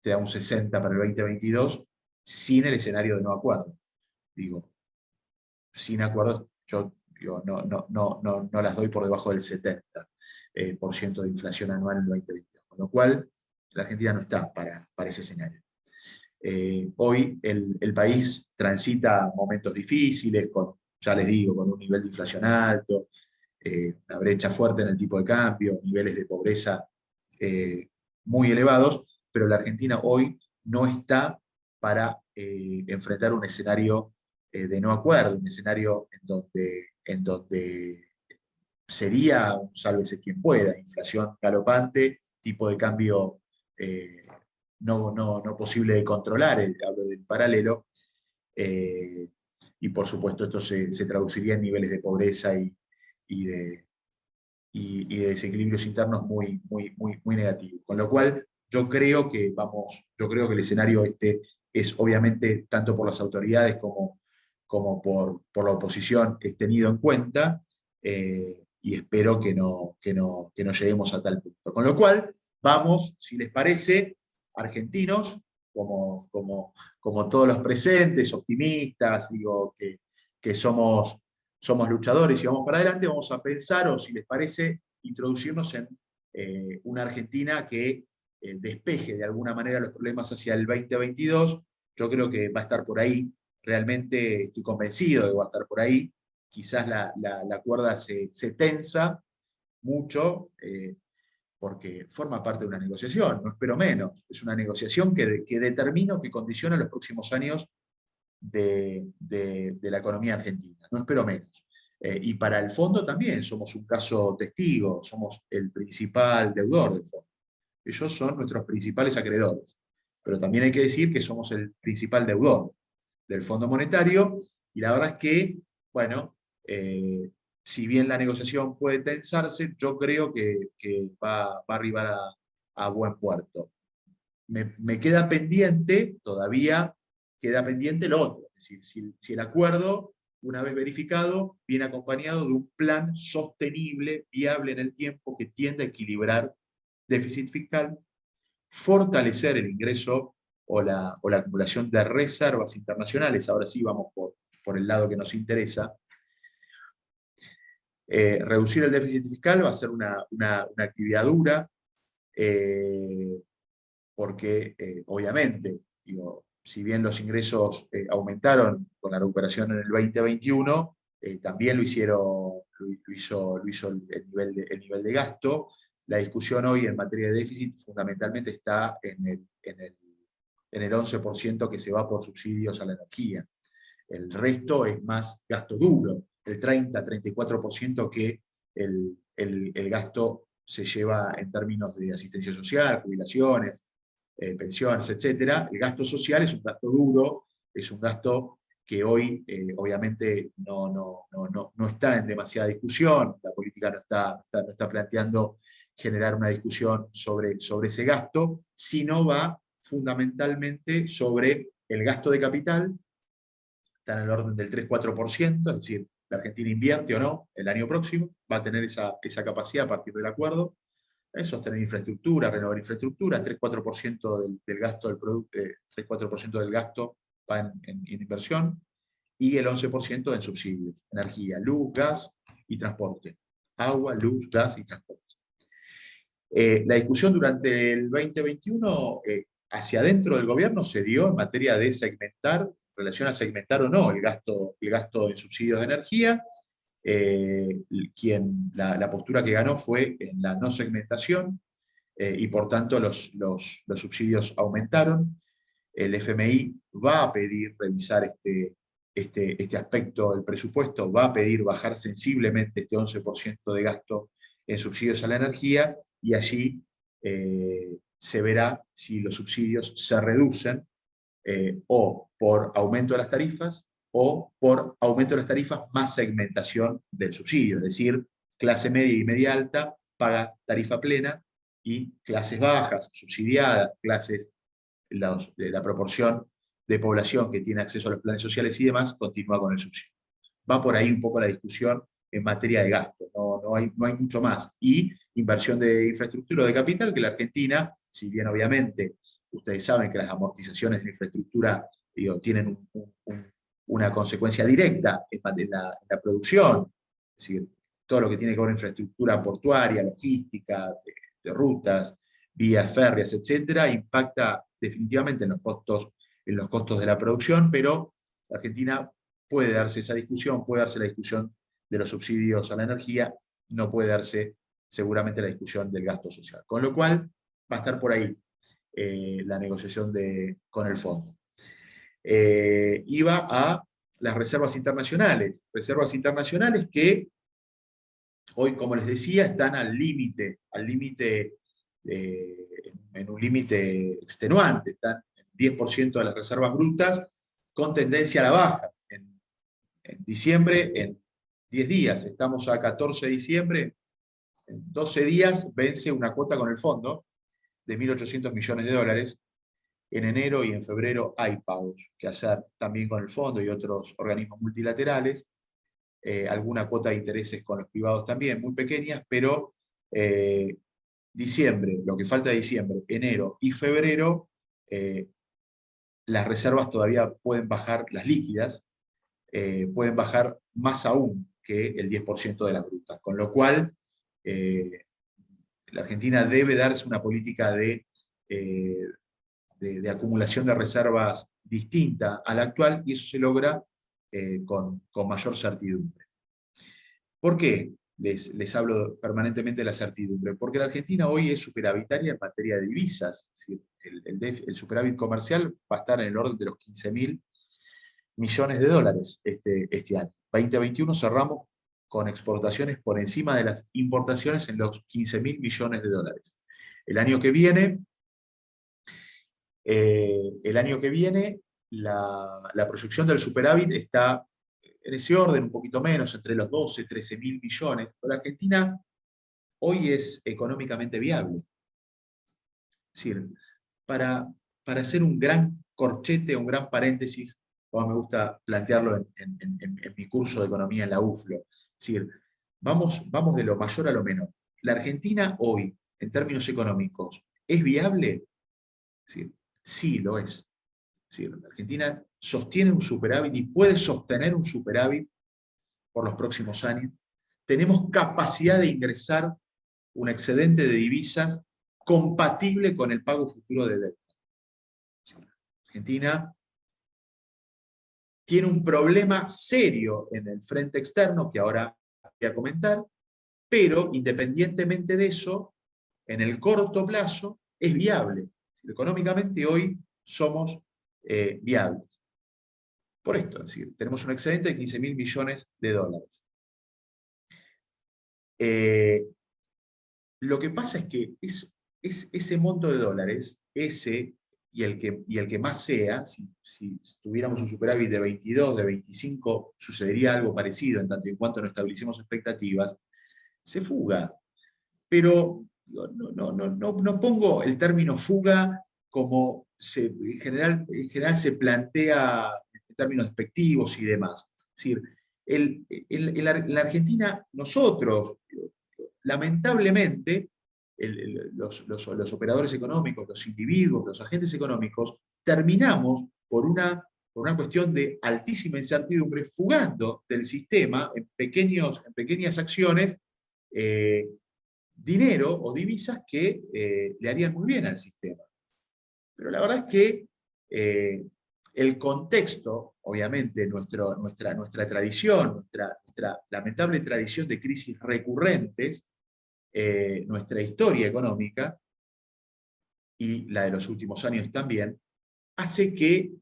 te da un 60 para el 2022, sin el escenario de no acuerdo. digo, sin acuerdos, yo digo, no las doy por debajo del 70% de inflación anual en el 2022, con lo cual la Argentina no está para ese escenario. Hoy el país transita momentos difíciles, ya les digo, con un nivel de inflación alto, una brecha fuerte en el tipo de cambio, niveles de pobreza muy elevados, pero la Argentina hoy no está para enfrentar un escenario de no acuerdo, un escenario en donde sería un sálvese quien pueda, inflación galopante, tipo de cambio no posible de controlar, hablo del paralelo, eh, y por supuesto esto se traduciría en niveles de pobreza y de desequilibrios internos muy negativos. Con lo cual, yo creo que el escenario este es obviamente, tanto por las autoridades como por la oposición, es tenido en cuenta, y espero que no lleguemos a tal punto. Con lo cual, vamos, si les parece, argentinos, como todos los presentes, optimistas, digo, que somos luchadores y vamos para adelante, vamos a pensar, o si les parece, introducirnos en una Argentina que despeje de alguna manera los problemas hacia el 2022. Yo creo que va a estar por ahí, realmente estoy convencido de que va a estar por ahí. Quizás la cuerda se tensa mucho, porque forma parte de una negociación, no espero menos. Es una negociación que determina o que condiciona los próximos años de la economía argentina, no espero menos. Y para el fondo también somos un caso testigo, somos el principal deudor del fondo. Ellos son nuestros principales acreedores. Pero también hay que decir que somos el principal deudor del Fondo Monetario, y la verdad es que, bueno, si bien la negociación puede tensarse, yo creo que va a arribar a buen puerto. Me queda pendiente, todavía queda pendiente lo otro, es decir, si el acuerdo, una vez verificado, viene acompañado de un plan sostenible, viable en el tiempo, que tiende a equilibrar déficit fiscal, fortalecer el ingreso o la acumulación de reservas internacionales. Ahora sí vamos por el lado que nos interesa. Reducir el déficit fiscal va a ser una actividad dura, porque obviamente, digo, si bien los ingresos aumentaron con la recuperación en el 2021, también lo hizo el nivel de gasto. La discusión hoy en materia de déficit fundamentalmente está en el 11% que se va por subsidios a la energía. El resto es más gasto duro, el 30-34% que el gasto se lleva en términos de asistencia social, jubilaciones, pensiones, etc. El gasto social es un gasto duro, es un gasto que hoy obviamente no está en demasiada discusión, la política no está planteando generar una discusión sobre ese gasto, sino va fundamentalmente sobre el gasto de capital, está en el orden del 3-4%, es decir, la Argentina invierte o no el año próximo, va a tener esa capacidad a partir del acuerdo, sostener infraestructura, renovar infraestructura, 3-4% del gasto del producto, 3-4% del gasto va en inversión, y el 11% en subsidios, energía, luz, gas y transporte. Agua, luz, gas y transporte. La discusión durante el 2021 hacia adentro del gobierno se dio en materia de segmentar, en relación a segmentar o no el gasto en subsidios de energía. La postura que ganó fue en la no segmentación, y por tanto los subsidios aumentaron. El FMI va a pedir revisar este aspecto del presupuesto, va a pedir bajar sensiblemente este 11% de gasto en subsidios a la energía, y allí se verá si los subsidios se reducen o por aumento de las tarifas o por aumento de las tarifas más segmentación del subsidio, es decir, clase media y media alta paga tarifa plena, y clases bajas, subsidiadas, de la proporción de población que tiene acceso a los planes sociales y demás, continúa con el subsidio. Va por ahí un poco la discusión en materia de gasto, no hay mucho más. Y inversión de infraestructura o de capital, que la Argentina, si bien obviamente ustedes saben que las amortizaciones de infraestructura tienen una consecuencia directa en la producción, es decir, todo lo que tiene que ver con infraestructura portuaria, logística, de rutas, vías férreas, etcétera, impacta definitivamente en los costos de la producción, pero Argentina puede darse esa discusión, puede darse la discusión de los subsidios a la energía, no puede darse seguramente la discusión del gasto social. Con lo cual, va a estar por ahí la negociación con el fondo. Iba a las reservas internacionales que hoy, como les decía, están al límite, en un límite extenuante, están en 10% de las reservas brutas, con tendencia a la baja. En diciembre, en 10 días, estamos a 14 de diciembre, en 12 días vence una cuota con el fondo de 1.800 millones de dólares. En enero y en febrero hay pagos que hacer también con el fondo y otros organismos multilaterales. Alguna cuota de intereses con los privados también, muy pequeñas, pero diciembre, lo que falta de diciembre, enero y febrero, las reservas todavía pueden bajar, las líquidas, pueden bajar más aún que el 10% de las brutas, con lo cual la Argentina debe darse una política de acumulación de reservas distinta a la actual, y eso se logra con mayor certidumbre. ¿Por qué les hablo permanentemente de la certidumbre? Porque la Argentina hoy es superavitaria en materia de divisas. Es decir, el superávit comercial va a estar en el orden de los 15.000 millones de dólares este año. 2021 cerramos con exportaciones por encima de las importaciones en los 15.000 millones de dólares. El año que viene, la proyección del superávit está en ese orden, un poquito menos, entre los 12, 13.000 millones. Pero la Argentina hoy es económicamente viable. Es decir, para hacer un gran corchete, un gran paréntesis, como me gusta plantearlo en mi curso de economía en la UFLO. Es decir, vamos de lo mayor a lo menor. ¿La Argentina hoy, en términos económicos, es viable? Es decir, sí lo es. Es decir, la Argentina sostiene un superávit y puede sostener un superávit por los próximos años. Tenemos capacidad de ingresar un excedente de divisas compatible con el pago futuro de deuda. Argentina tiene un problema serio en el frente externo, que ahora voy a comentar, pero independientemente de eso, en el corto plazo es viable. Económicamente hoy somos viables. Por esto, es decir, tenemos un excedente de 15.000 millones de dólares. Lo que pasa es que ese monto de dólares, ese y el que más sea, si tuviéramos un superávit de 22, de 25, sucedería algo parecido en tanto y en cuanto no establecemos expectativas, se fuga. Pero no pongo el término fuga como en general se plantea en términos despectivos y demás. Es decir, en la Argentina, nosotros, lamentablemente, los operadores económicos, los individuos, los agentes económicos, terminamos por una cuestión de altísima incertidumbre, fugando del sistema en pequeñas acciones, dinero o divisas que le harían muy bien al sistema. Pero la verdad es que el contexto, obviamente, nuestra tradición, nuestra lamentable tradición de crisis recurrentes, nuestra historia económica, y la de los últimos años también, hace que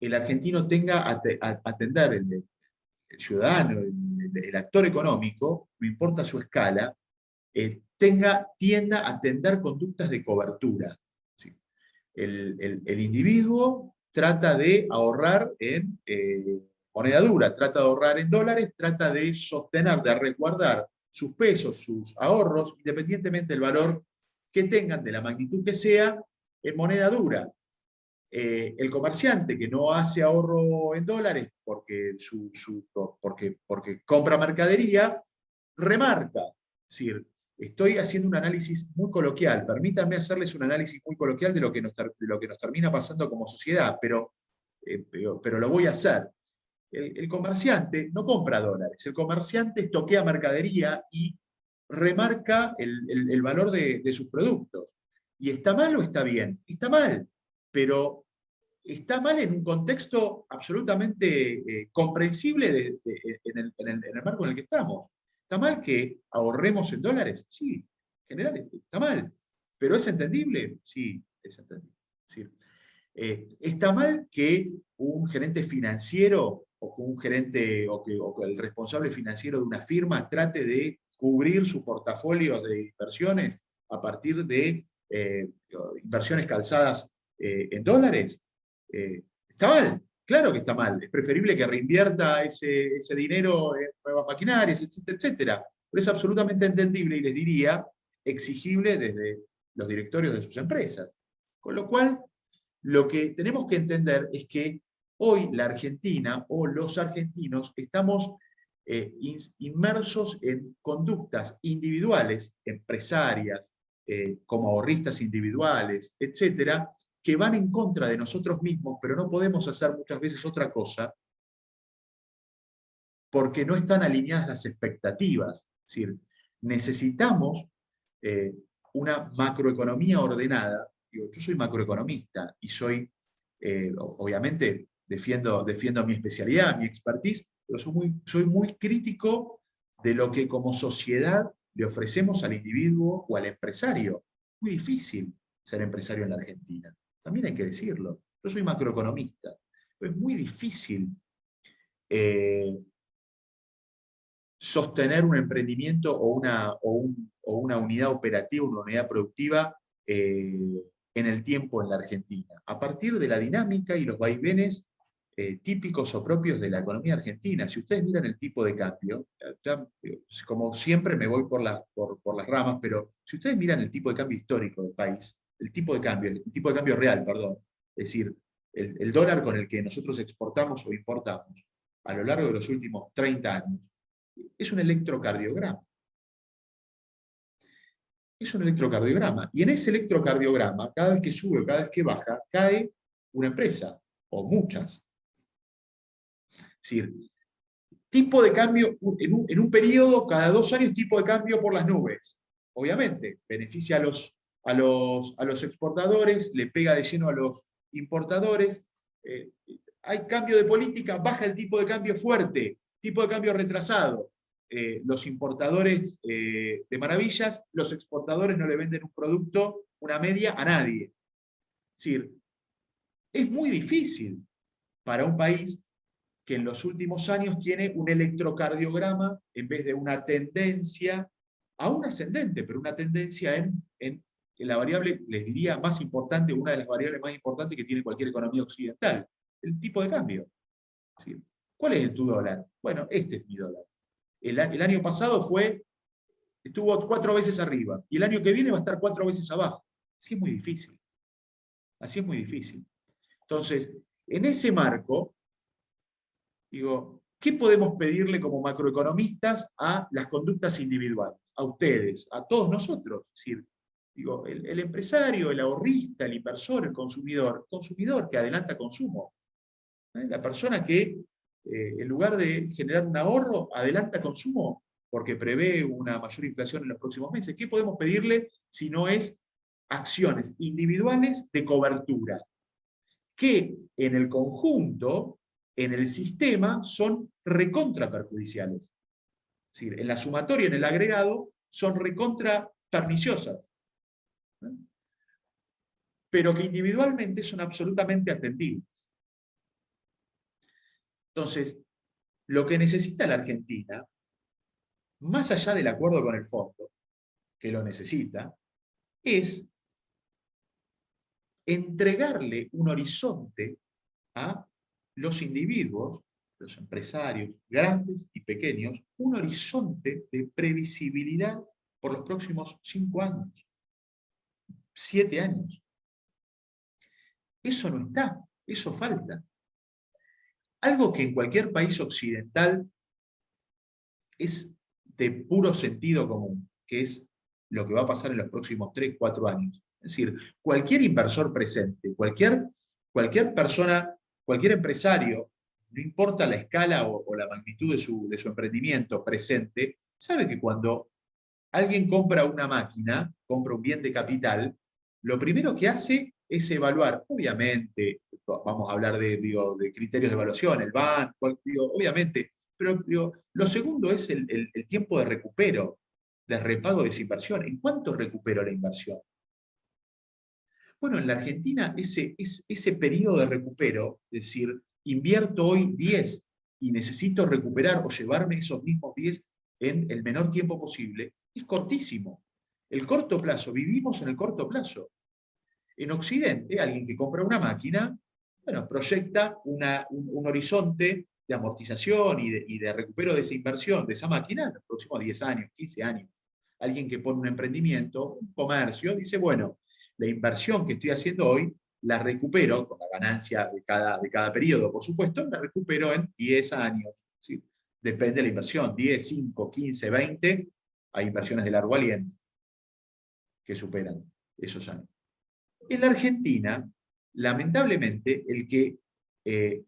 el argentino tenga a atender, el ciudadano, el actor económico, no importa su escala, tienda a atender conductas de cobertura. ¿Sí? El individuo trata de ahorrar en moneda dura, trata de ahorrar en dólares, trata de sostener, de resguardar sus pesos, sus ahorros, independientemente del valor que tengan, de la magnitud que sea, en moneda dura. El comerciante que no hace ahorro en dólares porque compra mercadería, remarca. Es decir, estoy haciendo un análisis muy coloquial, permítanme hacerles un análisis muy coloquial de lo que nos termina pasando como sociedad, pero lo voy a hacer. El comerciante no compra dólares, el comerciante estoquea mercadería y remarca el valor de sus productos. ¿Y está mal o está bien? Está mal, pero está mal en un contexto absolutamente comprensible en el marco en el que estamos. ¿Está mal que ahorremos en dólares? Sí, en general está mal. ¿Pero es entendible? Sí, es entendible. Sí. ¿Está mal que un gerente financiero o que un gerente o que el responsable financiero de una firma trate de cubrir su portafolio de inversiones a partir de inversiones calzadas en dólares? Está mal, claro que está mal. Es preferible que reinvierta ese dinero en nuevas maquinarias, etcétera, etcétera. Pero es absolutamente entendible y les diría exigible desde los directorios de sus empresas. Con lo cual, lo que tenemos que entender es que hoy la Argentina o los argentinos estamos inmersos en conductas individuales, empresarias, como ahorristas individuales, etcétera, que van en contra de nosotros mismos, pero no podemos hacer muchas veces otra cosa porque no están alineadas las expectativas. Es decir, necesitamos una macroeconomía ordenada. Yo soy macroeconomista y soy, obviamente, defiendo mi especialidad, mi expertise, pero soy muy crítico de lo que como sociedad le ofrecemos al individuo o al empresario. Muy difícil ser empresario en la Argentina. También hay que decirlo. Yo soy macroeconomista, pero es muy difícil sostener un emprendimiento o una unidad operativa, una unidad productiva en el tiempo en la Argentina, a partir de la dinámica y los vaivenes típicos o propios de la economía argentina. Si ustedes miran el tipo de cambio, ya, como siempre me voy por las ramas, pero si ustedes miran el tipo de cambio histórico del país, el tipo de cambio real, perdón, es decir, el dólar con el que nosotros exportamos o importamos a lo largo de los últimos 30 años, es un electrocardiograma. Es un electrocardiograma. Y en ese electrocardiograma, cada vez que sube o cada vez que baja, cae una empresa, o muchas. Es decir, tipo de cambio, en un periodo, cada 2 años, tipo de cambio por las nubes. Obviamente, beneficia a los exportadores, le pega de lleno a los importadores. Hay cambio de política, baja el tipo de cambio fuerte, tipo de cambio retrasado. Los importadores de maravillas, los exportadores no le venden un producto, una media, a nadie. Es decir, es muy difícil para un país que en los últimos años tiene un electrocardiograma en vez de una tendencia, aún ascendente, pero una tendencia en la variable, les diría, más importante, una de las variables más importantes que tiene cualquier economía occidental, el tipo de cambio. ¿Sí? ¿Cuál es tu dólar? Bueno, este es mi dólar. El año pasado estuvo 4 veces arriba, y el año que viene va a estar 4 veces abajo. Así es muy difícil. Así es muy difícil. Entonces, en ese marco, digo, ¿qué podemos pedirle como macroeconomistas a las conductas individuales? A ustedes, a todos nosotros. Es decir, digo, el empresario, el ahorrista, el inversor, el consumidor que adelanta consumo. La persona que, en lugar de generar un ahorro, adelanta consumo porque prevé una mayor inflación en los próximos meses. ¿Qué podemos pedirle si no es acciones individuales de cobertura? Que en el conjunto, en el sistema, son recontra perjudiciales. Es decir, en la sumatoria, en el agregado, son recontra perniciosas. Pero que individualmente son absolutamente atendibles. Entonces, lo que necesita la Argentina, más allá del acuerdo con el fondo, que lo necesita, es entregarle un horizonte a los individuos, los empresarios, grandes y pequeños, un horizonte de previsibilidad por los próximos 5 años, 7 años. Eso no está, eso falta. Algo que en cualquier país occidental es de puro sentido común, que es lo que va a pasar en los próximos 3, 4 años. Es decir, cualquier inversor presente, cualquier persona, cualquier empresario no importa la escala o la magnitud de su emprendimiento presente, sabe que cuando alguien compra una máquina, compra un bien de capital, lo primero que hace es evaluar, obviamente, vamos a hablar de criterios de evaluación, el banco, obviamente, pero lo segundo es el tiempo de recupero, de repago de esa inversión. ¿En cuánto recupero la inversión? Bueno, en la Argentina ese periodo de recupero, es decir, invierto hoy 10 y necesito recuperar o llevarme esos mismos 10 en el menor tiempo posible, es cortísimo. El corto plazo, vivimos en el corto plazo. En Occidente, alguien que compra una máquina, bueno, proyecta un horizonte de amortización y de recupero de esa inversión, de esa máquina, en los próximos 10 años, 15 años. Alguien que pone un emprendimiento, un comercio, dice, bueno, la inversión que estoy haciendo hoy la recupero, con la ganancia de cada periodo, por supuesto, la recupero en 10 años. ¿Sí? Depende de la inversión, 10, 5, 15, 20, hay inversiones de largo aliento que superan esos años. En la Argentina, lamentablemente, el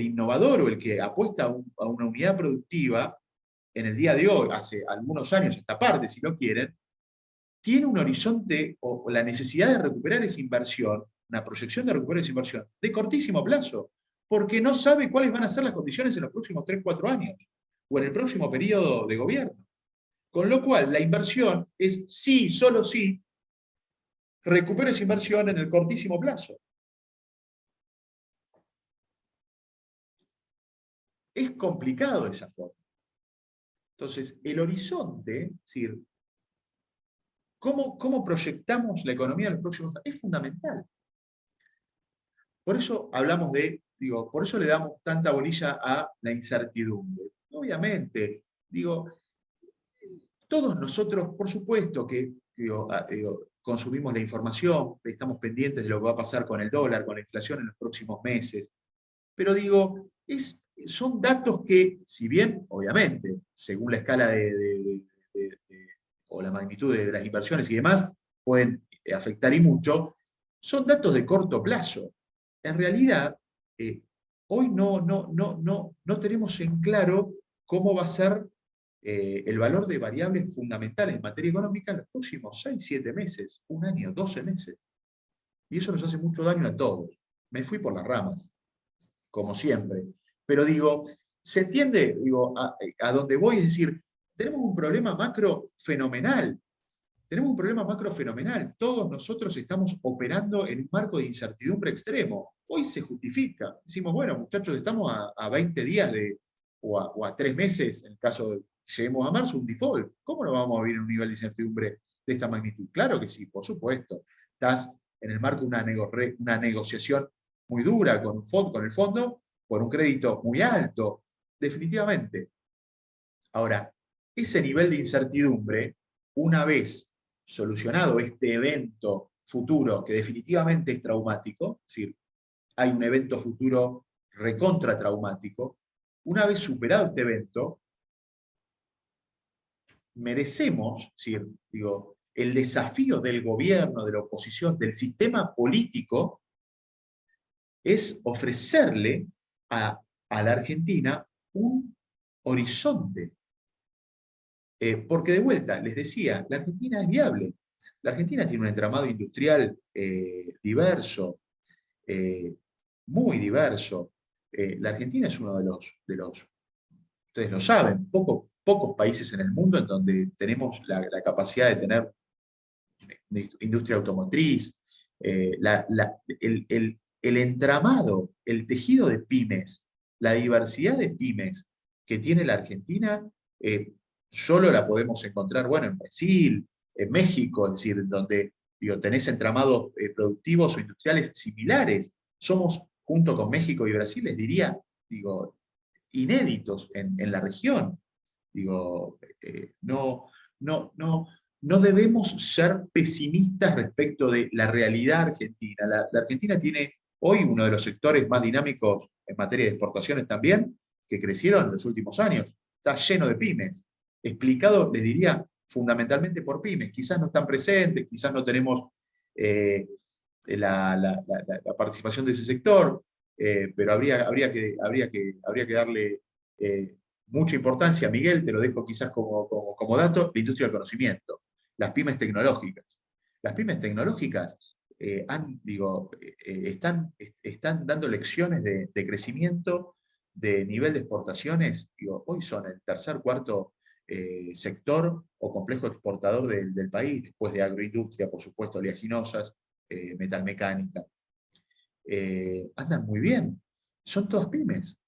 innovador o el que apuesta a una unidad productiva en el día de hoy, hace algunos años esta parte, si lo quieren, tiene un horizonte o la necesidad de recuperar esa inversión, una proyección de recuperar esa inversión de cortísimo plazo, porque no sabe cuáles van a ser las condiciones en los próximos 3, 4 años o en el próximo periodo de gobierno. Con lo cual, la inversión es sí, solo sí, recupero esa inversión en el cortísimo plazo. Es complicado esa forma. Entonces, el horizonte, es decir, ¿cómo proyectamos la economía en los próximos años? Es fundamental. Por eso hablamos por eso le damos tanta bolilla a la incertidumbre. Obviamente, todos nosotros, por supuesto que consumimos la información, estamos pendientes de lo que va a pasar con el dólar, con la inflación en los próximos meses, pero son datos que, si bien, obviamente, según la escala o la magnitud de las inversiones y demás, pueden afectar y mucho, son datos de corto plazo. En realidad, hoy no tenemos en claro cómo va a ser el valor de variables fundamentales en materia económica en los próximos 6, 7 meses, un año, 12 meses. Y eso nos hace mucho daño a todos. Me fui por las ramas, como siempre. Pero se tiende a donde voy, es decir, tenemos un problema macro fenomenal. Tenemos un problema macro fenomenal. Todos nosotros estamos operando en un marco de incertidumbre extremo. Hoy se justifica. Decimos, bueno, muchachos, estamos a 20 días o a 3 meses, en el caso de lleguemos a marzo, un default. ¿Cómo no vamos a vivir en un nivel de incertidumbre de esta magnitud? Claro que sí, por supuesto. Estás en el marco de una negociación muy dura con el fondo por un crédito muy alto, definitivamente. Ahora, ese nivel de incertidumbre, una vez solucionado este evento futuro que definitivamente es traumático, es decir, hay un evento futuro recontra traumático, una vez superado este evento, merecemos, es decir, el desafío del gobierno, de la oposición, del sistema político, es ofrecerle a la Argentina un horizonte. Porque de vuelta, les decía, la Argentina es viable. La Argentina tiene un entramado industrial diverso, muy diverso. La Argentina es uno de los ustedes lo saben, pocos países en el mundo en donde tenemos la capacidad de tener industria automotriz, el entramado, el tejido de pymes, la diversidad de pymes que tiene la Argentina, solo la podemos encontrar, bueno, en Brasil, en México, es decir, donde tenés entramados productivos o industriales similares. Somos, junto con México y Brasil, les diría, inéditos en la región. No debemos ser pesimistas respecto de la realidad argentina. La Argentina tiene hoy uno de los sectores más dinámicos en materia de exportaciones también, que crecieron en los últimos años. Está lleno de pymes. Explicado, les diría, fundamentalmente por pymes. Quizás no están presentes, quizás no tenemos la participación de ese sector, pero habría que darle mucha importancia. Miguel, te lo dejo quizás como dato, la industria del conocimiento, las pymes tecnológicas. Las pymes tecnológicas están dando lecciones de crecimiento, de nivel de exportaciones. Hoy son el tercer, cuarto sector o complejo exportador del país, después de agroindustria, por supuesto, oleaginosas, metalmecánica. Andan muy bien, son todas pymes.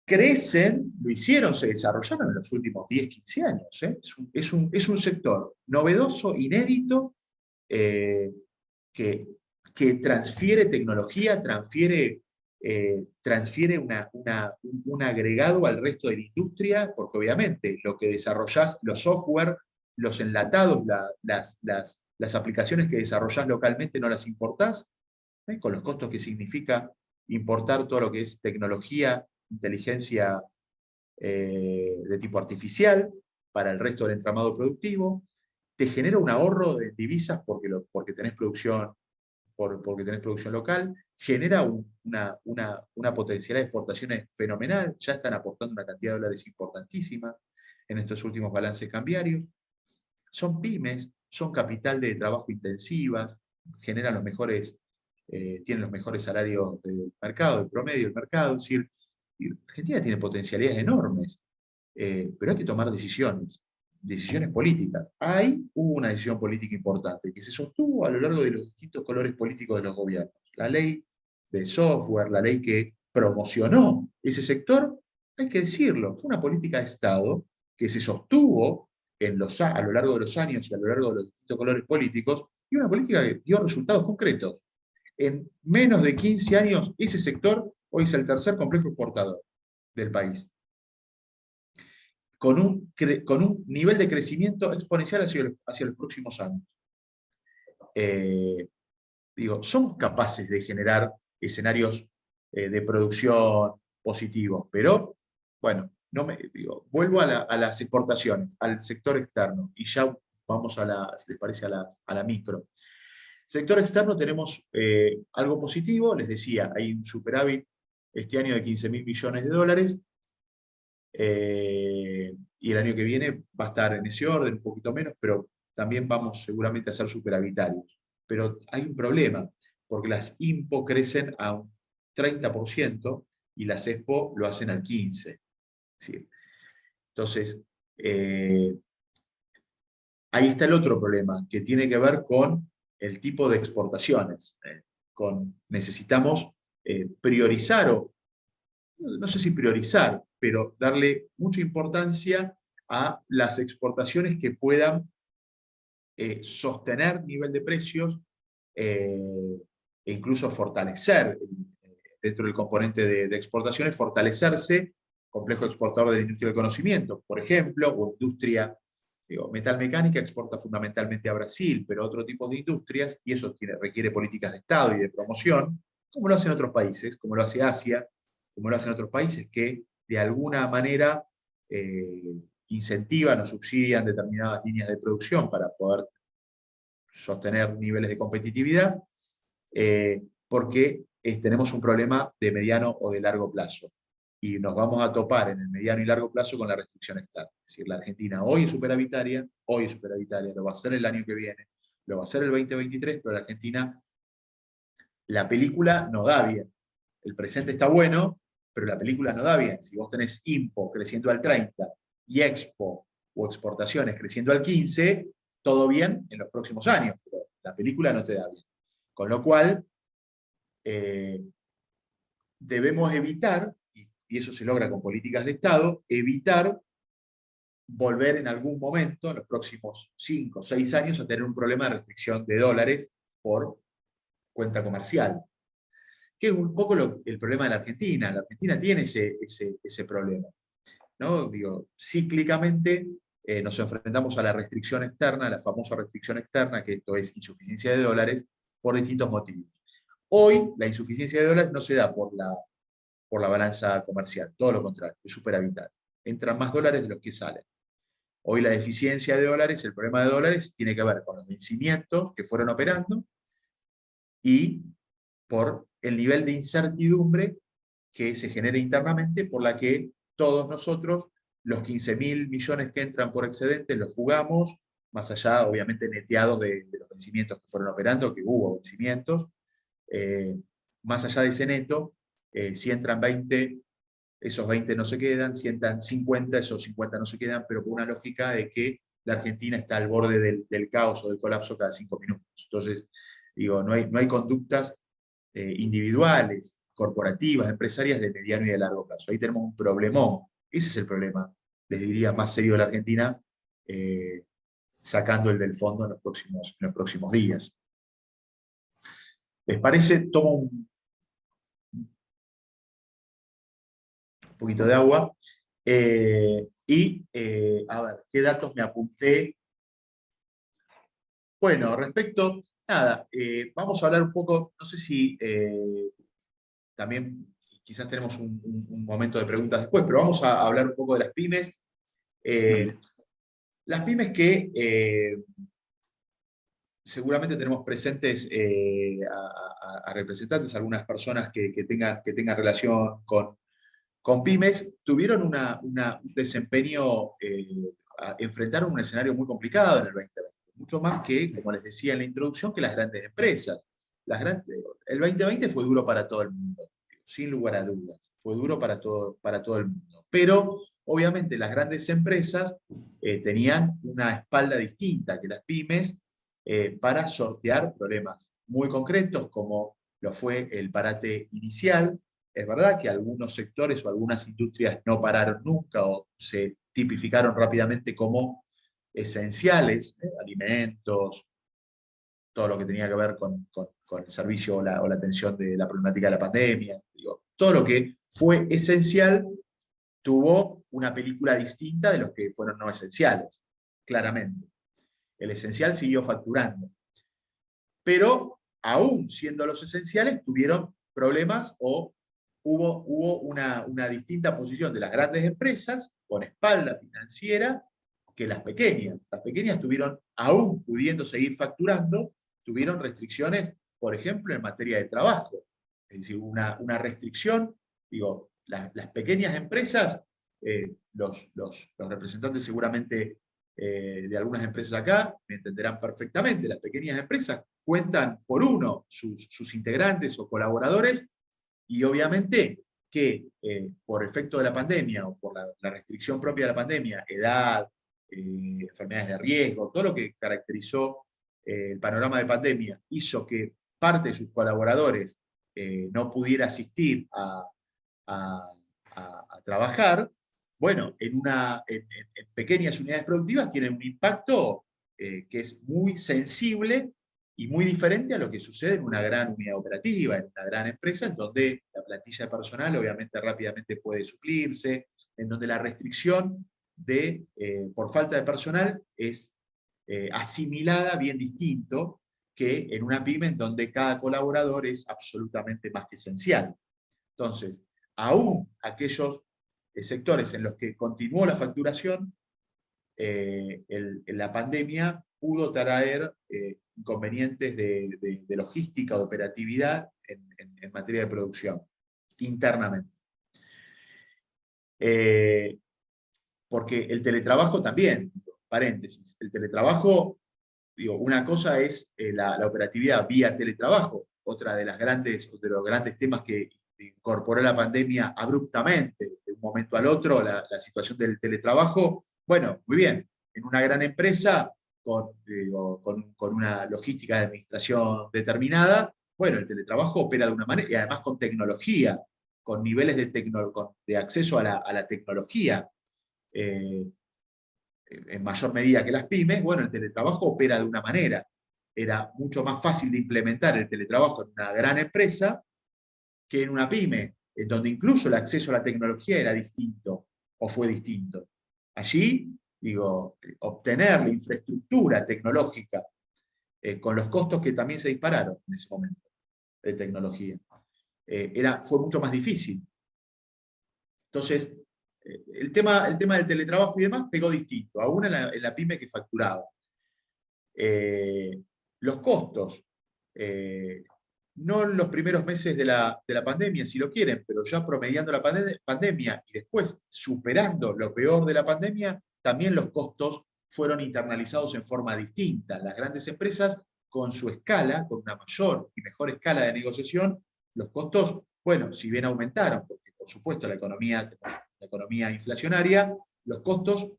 Crecen, lo hicieron, se desarrollaron en los últimos 10, 15 años. Es un sector novedoso, inédito, que transfiere tecnología, transfiere un agregado al resto de la industria, porque obviamente lo que desarrollás, los software, los enlatados, las aplicaciones que desarrollás localmente no las importás, con los costos que significa importar todo lo que es tecnología, inteligencia de tipo artificial para el resto del entramado productivo. Te genera un ahorro de divisas porque tenés producción local, genera una potencialidad de exportaciones fenomenal, ya están aportando una cantidad de dólares importantísima en estos últimos balances cambiarios. Son pymes, son capital de trabajo intensivas, generan tienen los mejores salarios del mercado, del promedio del mercado. Es decir, Argentina tiene potencialidades enormes, pero hay que tomar decisiones políticas. Hubo una decisión política importante que se sostuvo a lo largo de los distintos colores políticos de los gobiernos. La ley de software, la ley que promocionó ese sector, hay que decirlo, fue una política de Estado que se sostuvo a lo largo de los años y a lo largo de los distintos colores políticos, y una política que dio resultados concretos. En menos de 15 años, ese sector hoy es el tercer complejo exportador del país, con un nivel de crecimiento exponencial hacia los próximos años. Somos capaces de generar escenarios de producción positivos, pero, bueno, vuelvo a las exportaciones, al sector externo, y ya vamos si les parece, a la micro. Sector externo tenemos algo positivo, les decía, hay un superávit este año de 15.000 millones de dólares, y el año que viene va a estar en ese orden, un poquito menos, pero también vamos seguramente a ser superavitarios. Pero hay un problema, porque las IMPO crecen a un 30% y las EXPO lo hacen al 15%. ¿Sí? Entonces, ahí está el otro problema, que tiene que ver con el tipo de exportaciones. Necesitamos priorizar, no sé si priorizar, pero darle mucha importancia a las exportaciones que puedan sostener nivel de precios e incluso fortalecer, dentro del componente de exportaciones, fortalecerse, complejo exportador de la industria del conocimiento, por ejemplo, o industria metalmecánica exporta fundamentalmente a Brasil, pero otro tipo de industrias, y eso requiere políticas de Estado y de promoción, como lo hacen otros países, como lo hace Asia, como lo hacen otros países que de alguna manera incentivan o subsidian determinadas líneas de producción para poder sostener niveles de competitividad, porque tenemos un problema de mediano o de largo plazo. Y nos vamos a topar en el mediano y largo plazo con la restricción externa. Es decir, la Argentina hoy es superavitaria, lo va a hacer el año que viene, lo va a hacer el 2023, pero la Argentina, la película no da bien. El presente está bueno, pero la película no da bien. Si vos tenés IMPO creciendo al 30 y Expo o exportaciones creciendo al 15, todo bien en los próximos años, pero la película no te da bien. Con lo cual, debemos evitar, y eso se logra con políticas de Estado, evitar volver en algún momento, en los próximos 5 o 6 años, a tener un problema de restricción de dólares por cuenta comercial. Que es un poco el problema de la Argentina. La Argentina tiene ese problema, ¿no? Cíclicamente nos enfrentamos a la restricción externa, a la famosa restricción externa, que esto es insuficiencia de dólares, por distintos motivos. Hoy la insuficiencia de dólares no se da por la balanza comercial, todo lo contrario, es superavitario. Entran más dólares de los que salen. Hoy la deficiencia de dólares, el problema de dólares, tiene que ver con los vencimientos que fueron operando y por el nivel de incertidumbre que se genera internamente, por la que todos nosotros, los 15.000 millones que entran por excedente, los fugamos, más allá, obviamente, neteados de los vencimientos que fueron operando, que hubo vencimientos. Más allá de ese neto, si entran 20, esos 20 no se quedan, si entran 50, esos 50 no se quedan, pero por una lógica de que la Argentina está al borde del caos o del colapso cada 5 minutos. Entonces, digo, no hay conductas individuales, corporativas, empresarias de mediano y de largo plazo. Ahí tenemos un problemón. Ese es el problema, les diría, más serio de la Argentina, sacando el del fondo en los próximos días. ¿Les parece? Tomo un poquito de agua. A ver, ¿qué datos me apunté? Bueno, respecto, nada, vamos a hablar un poco, no sé si también quizás tenemos un momento de preguntas después, pero vamos a hablar un poco de las pymes. Las pymes que seguramente tenemos presentes a representantes, algunas personas que tengan relación con pymes, tuvieron un desempeño, enfrentaron un escenario muy complicado en el 2020, mucho más que, como les decía en la introducción, que las grandes empresas. El 2020 fue duro para todo el mundo, sin lugar a dudas, fue duro para todo el mundo. Pero, obviamente, las grandes empresas tenían una espalda distinta que las pymes para sortear problemas muy concretos, como lo fue el parate inicial. Es verdad que algunos sectores o algunas industrias no pararon nunca o se tipificaron rápidamente como esenciales, alimentos, todo lo que tenía que ver con el servicio o la atención de la problemática de la pandemia. Digo, todo lo que fue esencial tuvo una película distinta de los que fueron no esenciales, claramente. El esencial siguió facturando. Pero, aún siendo los esenciales, tuvieron problemas o hubo una distinta posición de las grandes empresas con espalda financiera que las pequeñas. Las pequeñas tuvieron, aún pudiendo seguir facturando, tuvieron restricciones, por ejemplo, en materia de trabajo. Es decir, una restricción, digo, las pequeñas empresas, los representantes seguramente de algunas empresas acá me entenderán perfectamente, las pequeñas empresas cuentan por uno sus integrantes o colaboradores, y obviamente que por efecto de la pandemia o por la restricción propia de la pandemia, edad, enfermedades de riesgo, todo lo que caracterizó el panorama de pandemia, hizo que parte de sus colaboradores no pudiera asistir a trabajar. Bueno, en pequeñas unidades productivas tienen un impacto que es muy sensible y muy diferente a lo que sucede en una gran unidad operativa, en una gran empresa, en donde la plantilla de personal obviamente rápidamente puede suplirse, en donde la restricción por falta de personal es asimilada bien distinto que en una pyme en donde cada colaborador es absolutamente más que esencial. Entonces, aún aquellos sectores en los que continuó la facturación, la pandemia pudo traer inconvenientes de logística, de operatividad en materia de producción, internamente. Porque el teletrabajo también, paréntesis, el teletrabajo, digo, una cosa es la operatividad vía teletrabajo, otra de los grandes temas que incorporó la pandemia abruptamente, de un momento al otro, la situación del teletrabajo. Bueno, muy bien, en una gran empresa con una logística de administración determinada, bueno, el teletrabajo opera de una manera, y además con tecnología, con niveles de acceso a la tecnología, en mayor medida que las pymes. Bueno, el teletrabajo opera de una manera. Era mucho más fácil de implementar el teletrabajo en una gran empresa que en una pyme, en donde incluso el acceso a la tecnología era distinto, o fue distinto. Allí, digo, obtener la infraestructura tecnológica con los costos que también se dispararon en ese momento de tecnología, fue mucho más difícil. Entonces, el tema del teletrabajo y demás pegó distinto, aún en la pyme que facturaba. Los costos no en los primeros meses de la pandemia, si lo quieren, pero ya promediando la pandemia y después superando lo peor de la pandemia, también los costos fueron internalizados en forma distinta. Las grandes empresas, con su escala, con una mayor y mejor escala de negociación, los costos, bueno, si bien aumentaron, porque por supuesto tenemos la economía inflacionaria, los costos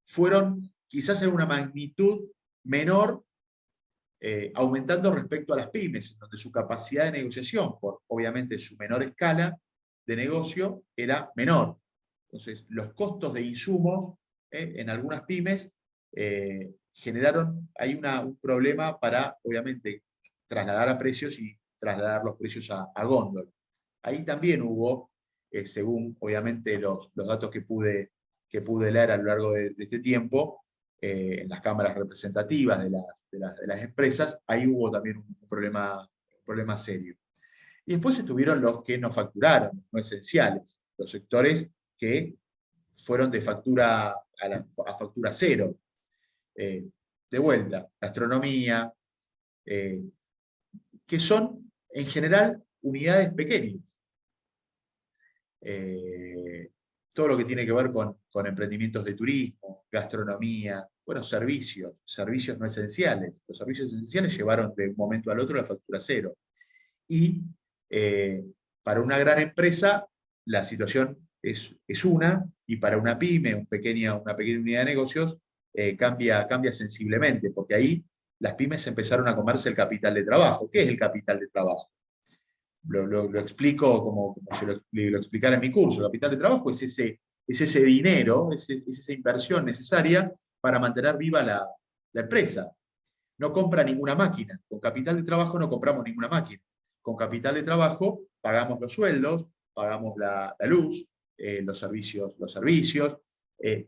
fueron quizás en una magnitud menor, aumentando respecto a las pymes, donde su capacidad de negociación, por obviamente su menor escala de negocio, era menor. Entonces, los costos de insumos en algunas pymes generaron ahí un problema para, obviamente, trasladar a precios y trasladar los precios a góndola. Ahí también hubo, según obviamente los datos que pude leer a lo largo de este tiempo, en las cámaras representativas de las empresas, ahí hubo también un problema serio. Y después estuvieron los que no facturaron, los no esenciales, los sectores que fueron de factura a factura cero. De vuelta, gastronomía, que son en general unidades pequeñas. Todo lo que tiene que ver con emprendimientos de turismo, gastronomía, bueno, servicios no esenciales. Los servicios esenciales llevaron de un momento al otro la factura cero. Y para una gran empresa la situación es una, y para una pyme, una pequeña unidad de negocios, cambia sensiblemente, porque ahí las pymes empezaron a comerse el capital de trabajo. ¿Qué es el capital de trabajo? Lo explico como se lo explicara en mi curso. El capital de trabajo es ese dinero, es esa inversión necesaria para mantener viva la empresa. No compra ninguna máquina. Con capital de trabajo no compramos ninguna máquina. Con capital de trabajo pagamos los sueldos, pagamos la luz, los servicios,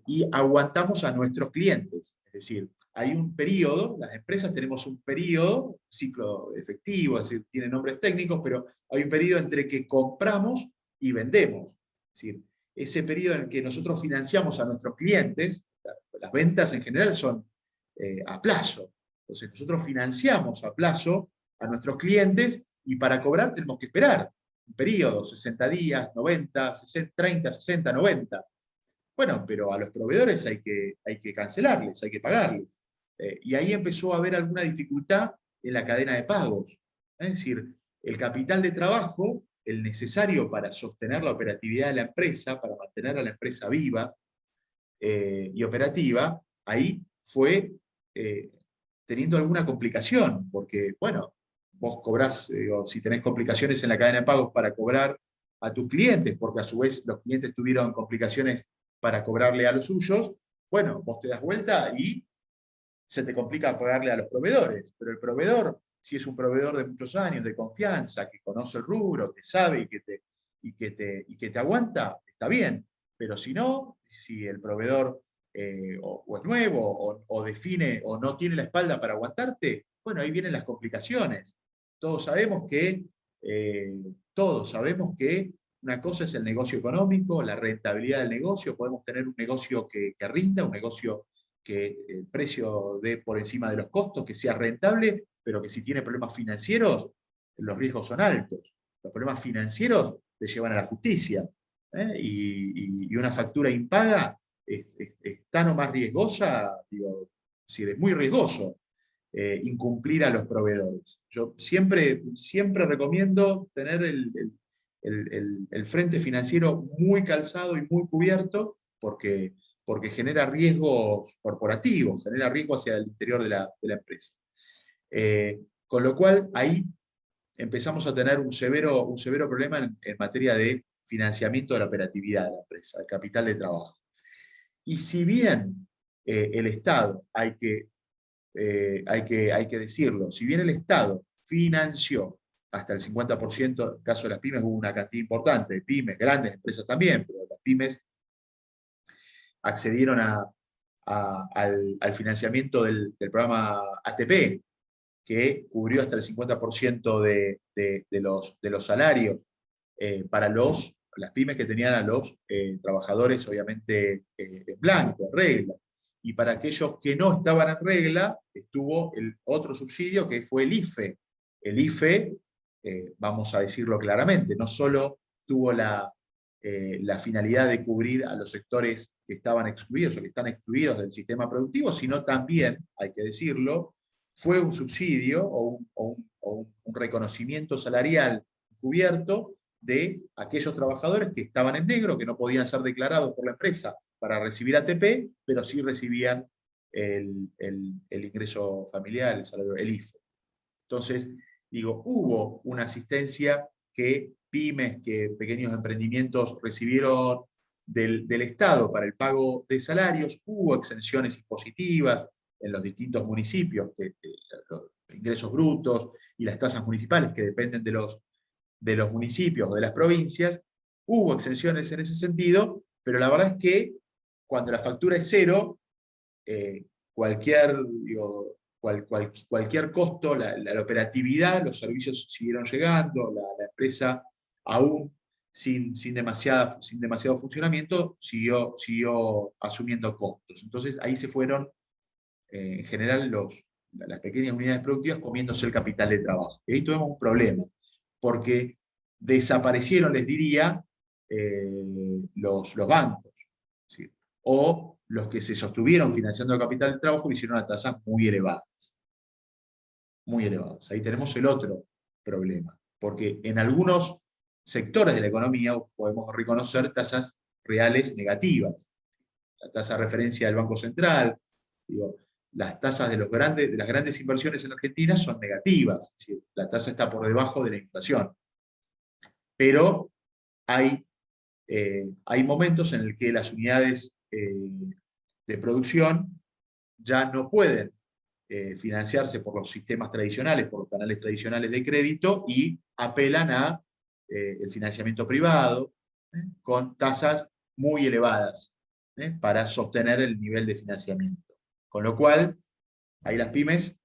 y aguantamos a nuestros clientes. Es decir, hay un periodo, las empresas tenemos un periodo, ciclo efectivo, es decir, tiene nombres técnicos, pero hay un periodo entre que compramos y vendemos. Es decir, ese periodo en el que nosotros financiamos a nuestros clientes, las ventas en general son a plazo. Entonces nosotros financiamos a plazo a nuestros clientes y para cobrar tenemos que esperar un periodo, 60 días, 90, 60, 30, 60, 90. Bueno, pero a los proveedores hay que cancelarles, hay que pagarles. Y ahí empezó a haber alguna dificultad en la cadena de pagos. Es decir, el capital de trabajo, el necesario para sostener la operatividad de la empresa, para mantener a la empresa viva y operativa, ahí fue teniendo alguna complicación, porque, bueno, vos cobrás, si tenés complicaciones en la cadena de pagos para cobrar a tus clientes, porque a su vez los clientes tuvieron complicaciones para cobrarle a los suyos, bueno, vos te das vuelta y se te complica pagarle a los proveedores, pero el proveedor, si es un proveedor de muchos años, de confianza, que conoce el rubro, que sabe y que te aguanta, está bien, pero si no, si el proveedor o es nuevo o define o no tiene la espalda para aguantarte, bueno, ahí vienen las complicaciones. Todos sabemos que una cosa es el negocio económico, la rentabilidad del negocio. Podemos tener un negocio que rinda, un negocio que el precio dé por encima de los costos, que sea rentable, pero que si tiene problemas financieros, los riesgos son altos. Los problemas financieros te llevan a la justicia. Y una factura impaga es tan o más riesgosa, digo, es muy riesgoso incumplir a los proveedores. Yo siempre recomiendo tener el frente financiero muy calzado y muy cubierto, porque genera riesgos corporativos, genera riesgo hacia el interior de la empresa. Con lo cual, ahí empezamos a tener un severo problema en materia de financiamiento de la operatividad de la empresa, el capital de trabajo. Y si bien el Estado, hay que decirlo, si bien el Estado financió hasta el 50%, en el caso de las pymes hubo una cantidad importante de pymes, grandes empresas también, pero las pymes accedieron al financiamiento del programa ATP, que cubrió hasta el 50% de los salarios para las pymes que tenían a los trabajadores, obviamente, en blanco, en regla. Y para aquellos que no estaban en regla, estuvo el otro subsidio que fue el IFE. El IFE vamos a decirlo claramente, no solo tuvo la finalidad de cubrir a los sectores que estaban excluidos o que están excluidos del sistema productivo, sino también, hay que decirlo, fue un subsidio o un reconocimiento salarial cubierto de aquellos trabajadores que estaban en negro, que no podían ser declarados por la empresa para recibir ATP, pero sí recibían el ingreso familiar, el salario, el IFE. Entonces, digo, hubo una asistencia que pymes, que pequeños emprendimientos recibieron del Estado para el pago de salarios, hubo exenciones impositivas en los distintos municipios, los ingresos brutos y las tasas municipales que dependen de los municipios o de las provincias, hubo exenciones en ese sentido, pero la verdad es que cuando la factura es cero, cualquier, digo, cualquier costo, la operatividad, los servicios siguieron llegando, la empresa aún sin demasiado funcionamiento siguió asumiendo costos. Entonces ahí se fueron, en general, las pequeñas unidades productivas comiéndose el capital de trabajo. Y ahí tuvimos un problema, porque desaparecieron, les diría, los bancos, ¿sí? O los que se sostuvieron financiando el capital de trabajo lo hicieron a tasas muy elevadas. Muy elevadas. Ahí tenemos el otro problema, porque en algunos sectores de la economía podemos reconocer tasas reales negativas. La tasa de referencia del Banco Central, digo, las tasas de las grandes inversiones en Argentina son negativas, es decir, la tasa está por debajo de la inflación. Pero hay momentos en el que las unidades de producción ya no pueden financiarse por los sistemas tradicionales, por los canales tradicionales de crédito, y apelan a el financiamiento privado, con tasas muy elevadas, para sostener el nivel de financiamiento. Con lo cual, ahí las pymes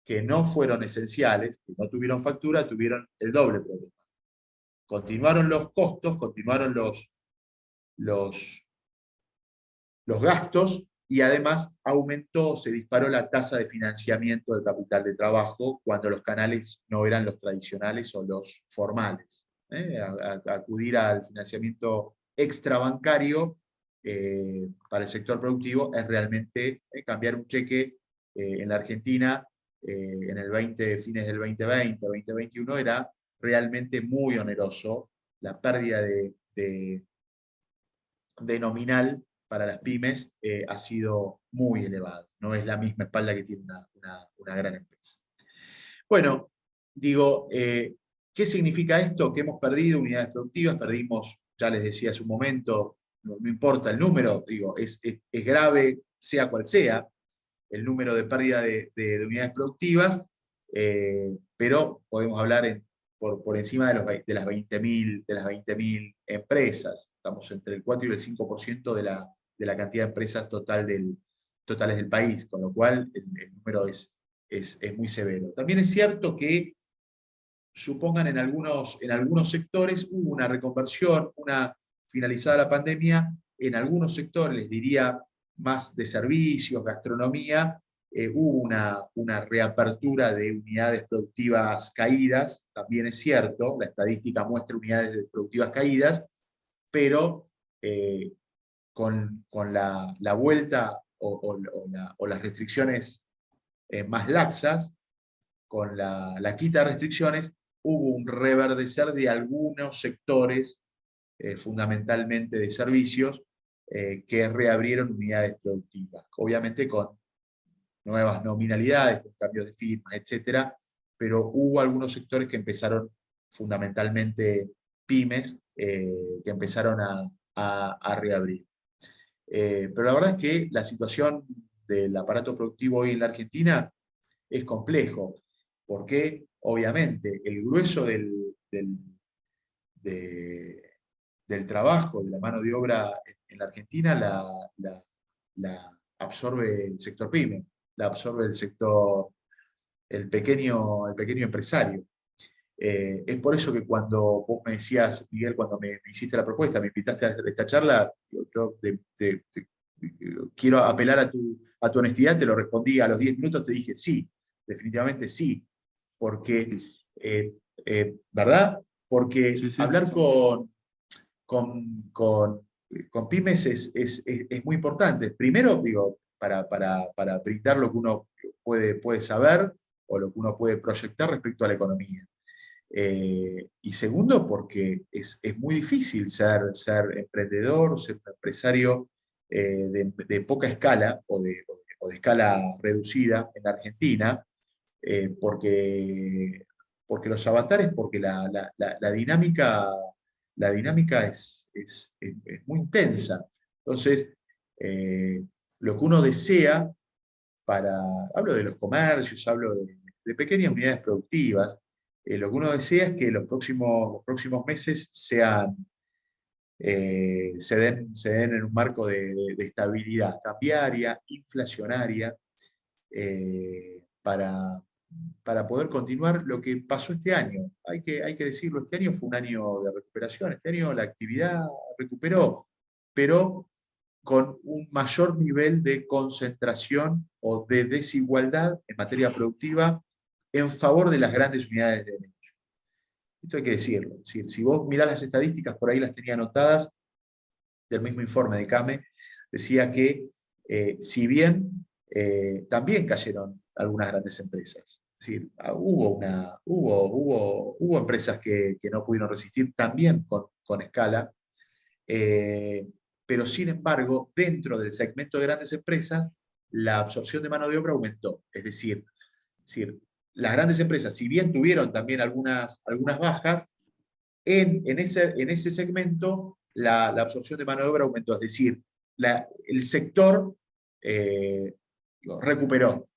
que no fueron esenciales, que no tuvieron factura, tuvieron el doble problema. Continuaron los costos, continuaron los gastos, y además se disparó la tasa de financiamiento del capital de trabajo cuando los canales no eran los tradicionales o los formales. Acudir al financiamiento extrabancario para el sector productivo es realmente cambiar un cheque en la Argentina en fines del 2020, 2021, era realmente muy oneroso. La pérdida de nominal para las pymes ha sido muy elevado. No es la misma espalda que tiene una gran empresa. Bueno, digo, ¿qué significa esto? Que hemos perdido unidades productivas, perdimos, ya les decía hace un momento, no importa el número, digo, es grave, sea cual sea, el número de pérdida de unidades productivas, pero podemos hablar por encima de las 20.000 empresas. Estamos entre el 4 y el 5% de la cantidad de empresas totales del país, con lo cual el número es muy severo. También es cierto que, supongan, en algunos sectores hubo una reconversión, finalizada la pandemia, en algunos sectores, les diría más de servicios, gastronomía, hubo una reapertura de unidades productivas caídas, también es cierto, la estadística muestra unidades productivas caídas, pero con la vuelta o las restricciones más laxas, con la quita de restricciones, hubo un reverdecer de algunos sectores, fundamentalmente de servicios, que reabrieron unidades productivas, obviamente con nuevas nominalidades, con cambios de firmas, etc. Pero hubo algunos sectores que empezaron, fundamentalmente pymes, que empezaron a reabrir. Pero la verdad es que la situación del aparato productivo hoy en la Argentina es complejo, porque obviamente el grueso del trabajo, de la mano de obra en la Argentina, la absorbe el sector pyme, la absorbe el pequeño empresario. Es por eso que cuando vos me decías, Miguel, cuando me hiciste la propuesta, me invitaste a esta charla, yo quiero apelar a tu honestidad, te lo respondí a los 10 minutos, te dije sí, definitivamente sí, porque ¿verdad? Porque Sí, sí. hablar con, con- con pymes es muy importante. Primero, digo, para brindar lo que uno puede saber o lo que uno puede proyectar respecto a la economía. Y segundo, porque es muy difícil ser emprendedor, ser un empresario de poca escala o de escala reducida en la Argentina, porque los avatares, porque la dinámica es muy intensa. Entonces, eh, lo que uno desea hablo de los comercios, hablo de pequeñas unidades productivas, lo que uno desea es que los próximos meses se den en un marco de estabilidad cambiaria, inflacionaria, para poder continuar lo que pasó este año. Hay que decirlo, este año fue un año de recuperación, este año la actividad recuperó, pero con un mayor nivel de concentración o de desigualdad en materia productiva en favor de las grandes unidades de negocio. Esto hay que decirlo. Si vos mirás las estadísticas, por ahí las tenía anotadas del mismo informe de CAME, decía que si bien también cayeron algunas grandes empresas, es decir, hubo empresas que no pudieron resistir también con escala, eh, pero sin embargo, dentro del segmento de grandes empresas, la absorción de mano de obra aumentó. Es decir, las grandes empresas, si bien tuvieron también algunas bajas, en ese segmento la absorción de mano de obra aumentó. Es decir, el sector eh, recuperó.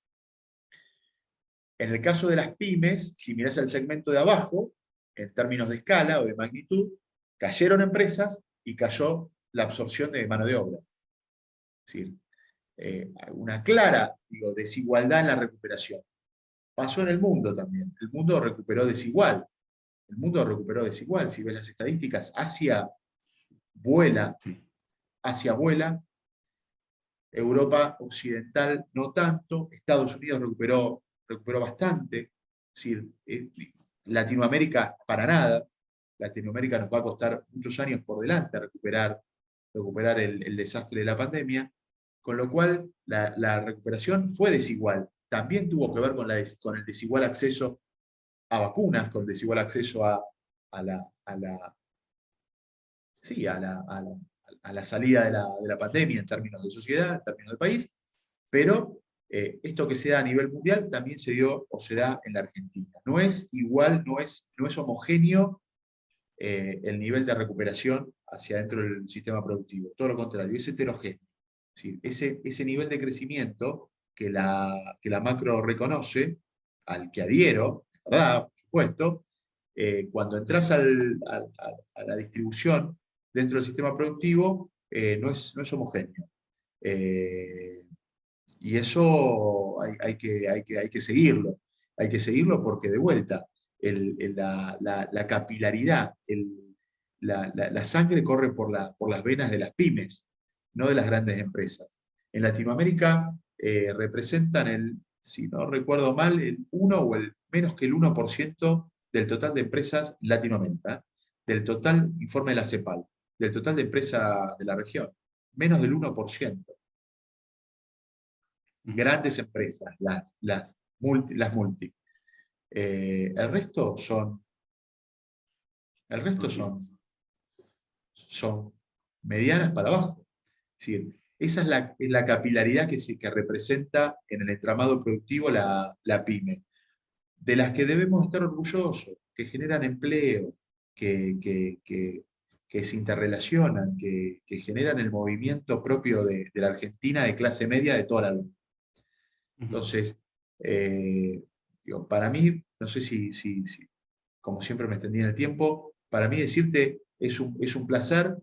En el caso de las pymes, si mirás el segmento de abajo, en términos de escala o de magnitud, cayeron empresas y cayó la absorción de mano de obra. Es decir, una clara, desigualdad en la recuperación. Pasó en el mundo también. El mundo recuperó desigual. El mundo recuperó desigual. Si ves las estadísticas, vuela, Sí. Asia vuela, Europa occidental no tanto, Estados Unidos recuperó bastante, es decir, Latinoamérica para nada. Latinoamérica nos va a costar muchos años por delante recuperar el desastre de la pandemia, con lo cual la recuperación fue desigual. También tuvo que ver con el desigual acceso a vacunas, con el desigual acceso a la, sí, a la salida de la pandemia en términos de sociedad, en términos de país, pero esto que se da a nivel mundial también se dio o se da en la Argentina. No es igual, no es homogéneo el nivel de recuperación hacia dentro del sistema productivo. Todo lo contrario, es heterogéneo. Es decir, ese nivel de crecimiento que la macro reconoce, al que adhiero, ¿verdad? Por supuesto, cuando entras a la distribución dentro del sistema productivo, no es homogéneo. Eh, y eso hay que seguirlo. Hay que seguirlo porque, de vuelta, la capilaridad, la sangre corre por las venas de las pymes, no de las grandes empresas. En Latinoamérica representan si no recuerdo mal, el 1 o el menos que el 1% del total de empresas en Latinoamérica, del total, informe de la CEPAL, del total de empresas de la región, menos del 1%. Grandes empresas, las multi. El resto el resto son medianas para abajo. Es decir, esa es la capilaridad que representa en el entramado productivo la pyme, de las que debemos estar orgullosos, que generan empleo, que se interrelacionan, que generan el movimiento propio de la Argentina de clase media de toda la vida. Entonces, para mí, no sé si, como siempre me extendí en el tiempo, para mí decirte es un placer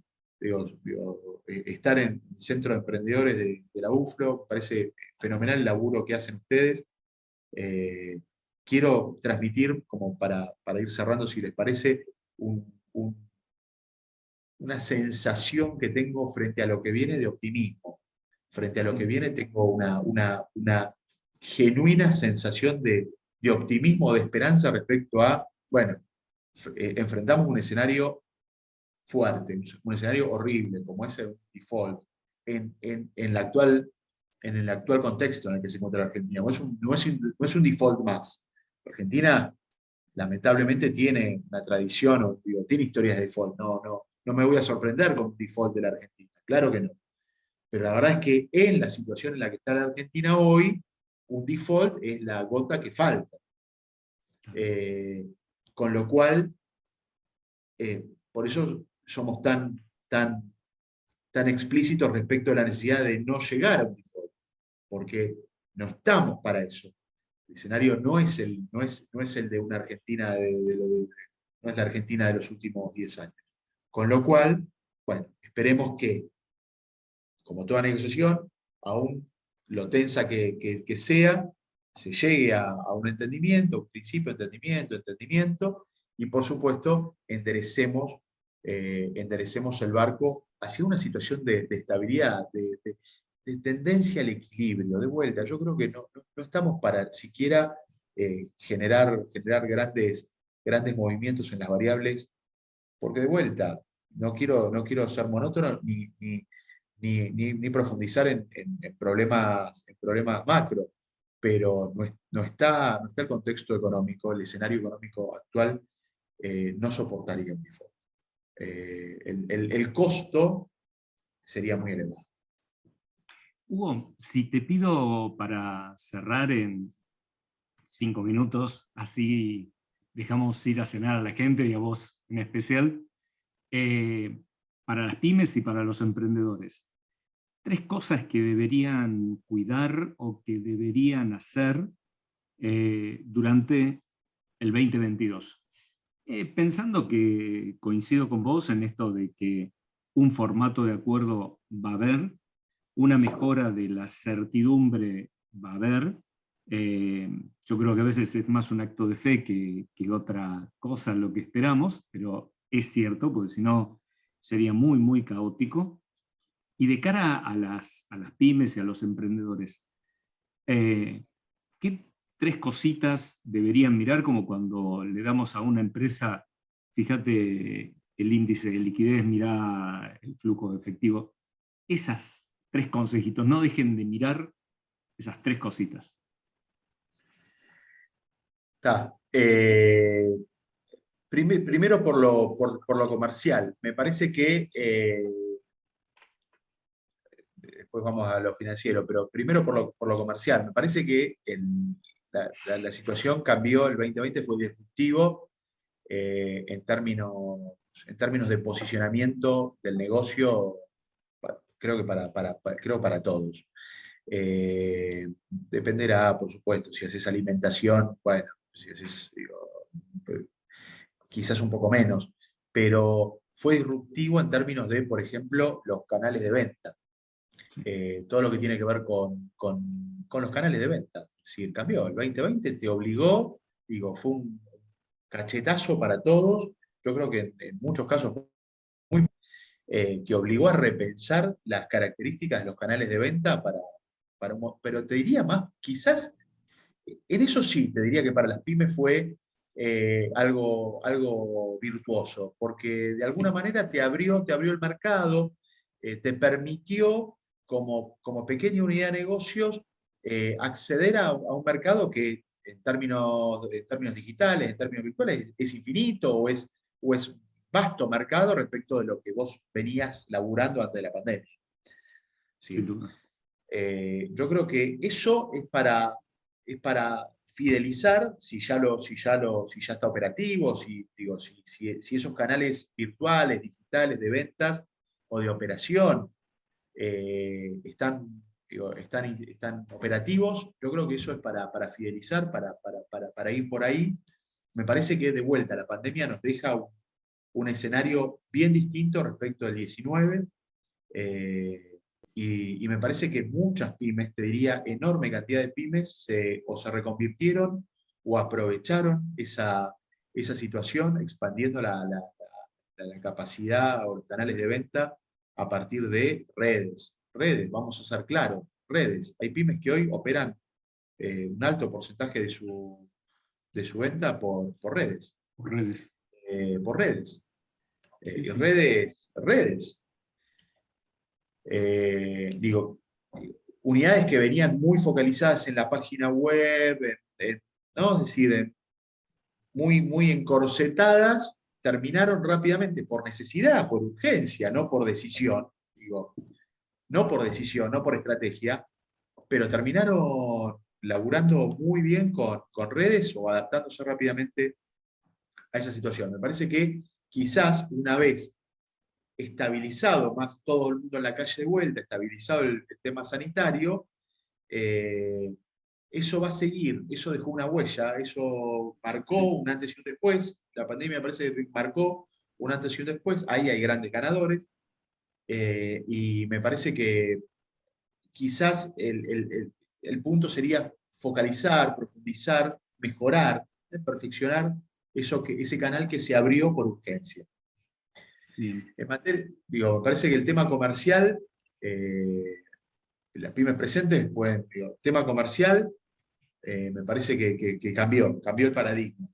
estar en el Centro de Emprendedores de la UFLO. Parece fenomenal el laburo que hacen ustedes. Eh, Quiero transmitir, como para ir cerrando, si les parece, una sensación que tengo frente a lo que viene de optimismo. Frente a lo que viene tengo una genuina sensación de optimismo, de esperanza respecto a, bueno, enfrentamos un escenario fuerte, un escenario horrible, como es el default, en el actual contexto en el que se encuentra la Argentina. No es un default más. Argentina, lamentablemente, tiene una tradición, tiene historias de default. No me voy a sorprender con un default de la Argentina, claro que no. Pero la verdad es que en la situación en la que está la Argentina hoy, un default es la gota que falta. Con lo cual, por eso somos tan explícitos respecto a la necesidad de no llegar a un default, porque no estamos para eso. El escenario no es el de una Argentina no es la Argentina de los últimos 10 años. Con lo cual, bueno, esperemos que, como toda negociación, aún lo tensa que sea, se llegue a un entendimiento, un principio de entendimiento, y por supuesto enderecemos el barco hacia una situación de estabilidad, de tendencia al equilibrio, de vuelta. Yo creo que no estamos para siquiera generar grandes movimientos en las variables, porque de vuelta, no quiero ser monótono ni profundizar en problemas macro, pero no está el contexto económico, el escenario económico actual no soportaría un default. El costo sería muy elevado. Hugo, si te pido para cerrar en 5 minutos, así dejamos ir a cenar a la gente y a vos en especial, para las pymes y para los emprendedores, 3 cosas que deberían cuidar o que deberían hacer durante el 2022. Pensando que coincido con vos en esto de que un formato de acuerdo va a haber, una mejora de la certidumbre va a haber. Yo creo que a veces es más un acto de fe que otra cosa lo que esperamos, pero es cierto, porque si no sería muy, muy caótico. Y de cara a las pymes y a los emprendedores, ¿qué 3 cositas deberían mirar como cuando le damos a una empresa, fíjate el índice de liquidez, mirá el flujo de efectivo? Esas 3 consejitos, no dejen de mirar esas 3 cositas. Está. Primero por lo comercial. Me parece que después vamos a lo financiero, pero primero por lo comercial. Me parece que la situación cambió, el 2020 fue disruptivo en términos de posicionamiento del negocio, creo que para todos. Dependerá, por supuesto, si haces alimentación, bueno, si haces, quizás un poco menos, pero fue disruptivo en términos de, por ejemplo, los canales de venta. Todo lo que tiene que ver con los canales de venta. Si cambió, el 2020 te obligó, fue un cachetazo para todos, yo creo que en muchos casos que obligó a repensar las características de los canales de venta pero te diría más, quizás, en eso sí, te diría que para las pymes fue algo virtuoso, porque de alguna manera te abrió el mercado, te permitió como pequeña unidad de negocios acceder a un mercado que en términos digitales, en términos virtuales, es infinito o es vasto mercado respecto de lo que vos venías laburando antes de la pandemia. ¿Sí? Sin duda. Yo creo que eso es para fidelizar, si ya está operativo, si esos canales virtuales, digitales, de ventas o de operación están operativos. Yo creo que eso es para fidelizar, para ir por ahí. Me parece que de vuelta la pandemia nos deja un escenario bien distinto respecto al 19. Y me parece que muchas pymes, te diría, enorme cantidad de pymes, o se reconvirtieron o aprovecharon esa situación, expandiendo la capacidad o los canales de venta a partir de redes. Redes, vamos a ser claros, redes. Hay pymes que hoy operan un alto porcentaje de su venta por redes. Por redes. por redes. Sí, Y sí. redes. Digo, unidades que venían muy focalizadas en la página web, ¿no? Es decir, muy encorsetadas, terminaron rápidamente por necesidad, por urgencia, no por decisión. Digo, no por decisión, no por estrategia, pero terminaron laburando muy bien con redes o adaptándose rápidamente a esa situación. Me parece que quizás una vez estabilizado más todo el mundo en la calle de vuelta, estabilizado el tema sanitario, eh, eso va a seguir, eso dejó una huella, eso marcó Sí. un antes y un después. La pandemia me parece que marcó un antes y un después, ahí hay grandes ganadores, y me parece que quizás el punto sería focalizar, profundizar, mejorar, perfeccionar ese canal que se abrió por urgencia. Bien. En materia, digo, me parece que el tema comercial, las pymes presentes, pues, digo, tema comercial, me parece que cambió el paradigma.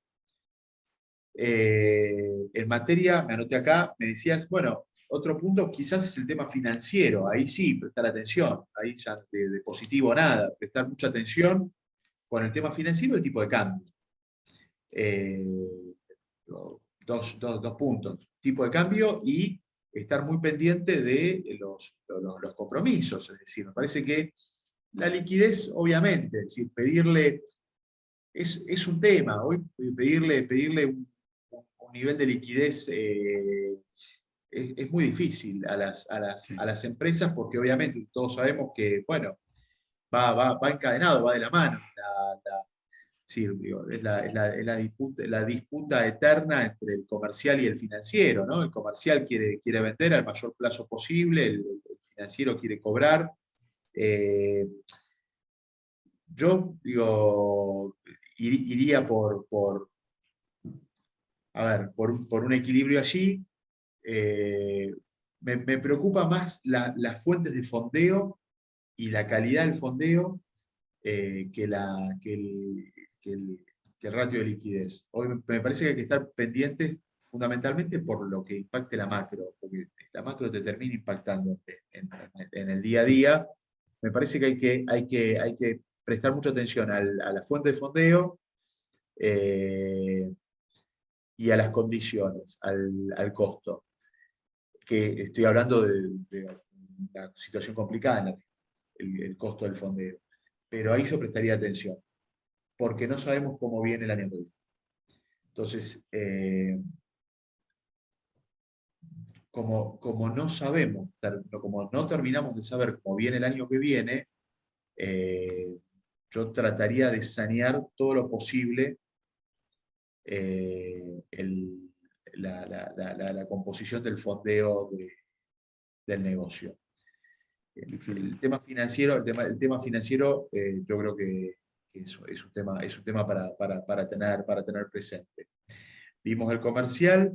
En materia, me anoté acá, me decías, bueno, otro punto quizás es el tema financiero, ahí sí, prestar atención, ahí ya de positivo nada, prestar mucha atención con el tema financiero y el tipo de cambio. Eh, dos puntos, tipo de cambio y estar muy pendiente de los compromisos, es decir, me parece que la liquidez, obviamente, es decir, pedirle, es un tema, hoy pedirle un nivel de liquidez es muy difícil Sí. a las empresas porque obviamente todos sabemos que, bueno, va encadenado, va de la mano. Sí, digo, es la disputa eterna entre el comercial y el financiero, ¿no? El comercial quiere vender al mayor plazo posible, el financiero quiere cobrar. Eh, yo digo, iría a ver, por un equilibrio allí. Me preocupa más las fuentes de fondeo y la calidad del fondeo que el ratio de liquidez. Hoy me parece que hay que estar pendientes fundamentalmente por lo que impacte la macro, porque la macro te termina impactando en el día a día. Me parece que hay que prestar mucha atención a la fuente de fondeo y a las condiciones, al costo, que estoy hablando de una situación complicada en el costo del fondeo. Pero ahí yo prestaría atención, porque no sabemos cómo viene el año que viene. Entonces, como no sabemos, como no terminamos de saber cómo viene el año que viene, yo trataría de sanear todo lo posible la composición del fondeo del negocio. El Excelente. tema financiero, yo creo que es un tema para tener presente. Vimos el comercial,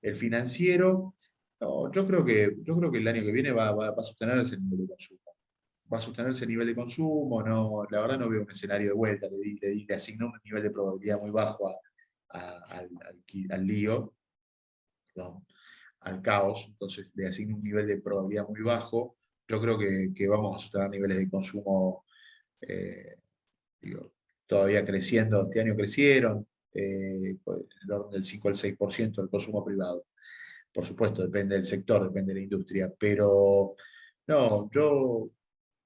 el financiero. No, yo creo que el año que viene va a sostenerse el nivel de consumo. Va a sostenerse el nivel de consumo. No, la verdad no veo un escenario de vuelta. Le asignó un nivel de probabilidad muy bajo al lío, perdón, al caos. Entonces le asigno un nivel de probabilidad muy bajo. Yo creo que vamos a sostener niveles de consumo, eh, digo, todavía creciendo. Este año crecieron por el orden del 5 al 6% del consumo privado. Por supuesto, depende del sector, depende de la industria, pero no, yo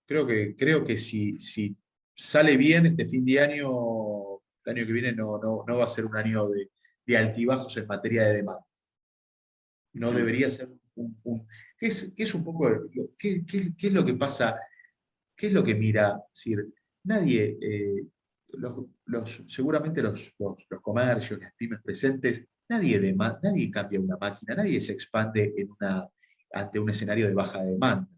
creo que si sale bien este fin de año, el año que viene no va a ser un año de altibajos en materia de demanda. No Excelente. debería ser ¿qué es un poco, qué es lo que pasa? ¿Qué es lo que mira? Es decir, nadie, seguramente los comercios, las pymes presentes, nadie cambia una máquina, nadie se expande ante un escenario de baja demanda.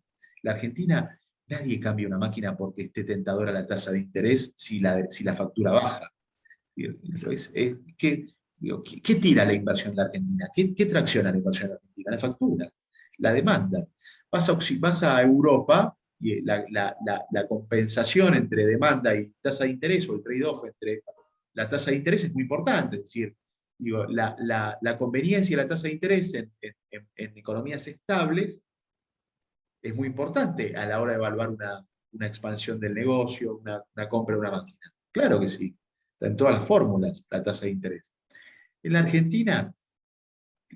La Argentina, nadie cambia una máquina porque esté tentadora la tasa de interés si la factura baja. Exacto. ¿Qué tira la inversión en la Argentina? ¿Qué tracciona la inversión en la Argentina? La factura, la demanda. Vas a Europa y la compensación entre demanda y tasa de interés o el trade-off entre la tasa de interés es muy importante. Es decir, digo, la conveniencia de la tasa de interés en economías estables es muy importante a la hora de evaluar una expansión del negocio, una compra de una máquina. Claro que sí, está en todas las fórmulas la tasa de interés. En la Argentina,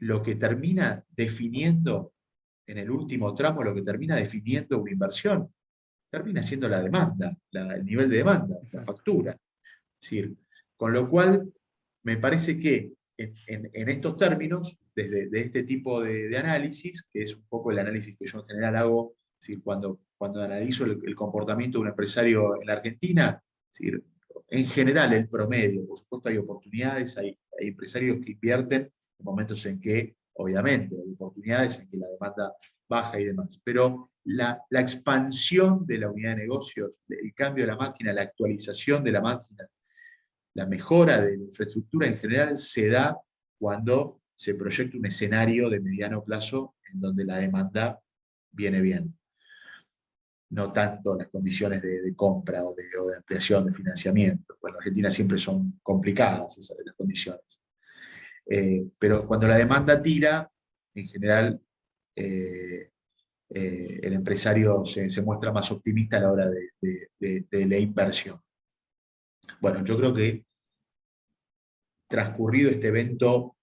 lo que termina definiendo, en el último tramo, lo que termina definiendo una inversión, termina siendo la demanda, el nivel de demanda, la Exacto. factura. Es decir, con lo cual, me parece que en estos términos, desde este tipo de análisis, que es un poco el análisis que yo en general hago, es decir, cuando analizo el comportamiento de un empresario en la Argentina, es decir, en general el promedio, por supuesto hay oportunidades, hay empresarios que invierten en momentos en que, obviamente, hay oportunidades en que la demanda baja y demás, pero la expansión de la unidad de negocios, el cambio de la máquina, la actualización de la máquina, la mejora de la infraestructura en general se da cuando se proyecta un escenario de mediano plazo en donde la demanda viene bien. No tanto las condiciones de compra o de ampliación, de financiamiento. Bueno, en Argentina siempre son complicadas esas las condiciones. Pero cuando la demanda tira, en general, el empresario se muestra más optimista a la hora de la inversión. Bueno, yo creo que transcurrido este evento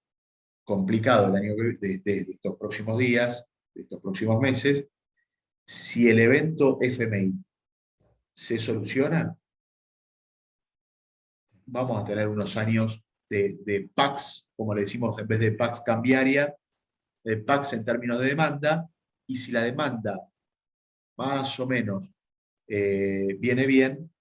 complicado el año de estos próximos días, de estos próximos meses, si el evento FMI se soluciona, vamos a tener unos años de PAX, como le decimos, en vez de PAX cambiaria, de PAX en términos de demanda, y si la demanda más o menos viene bien,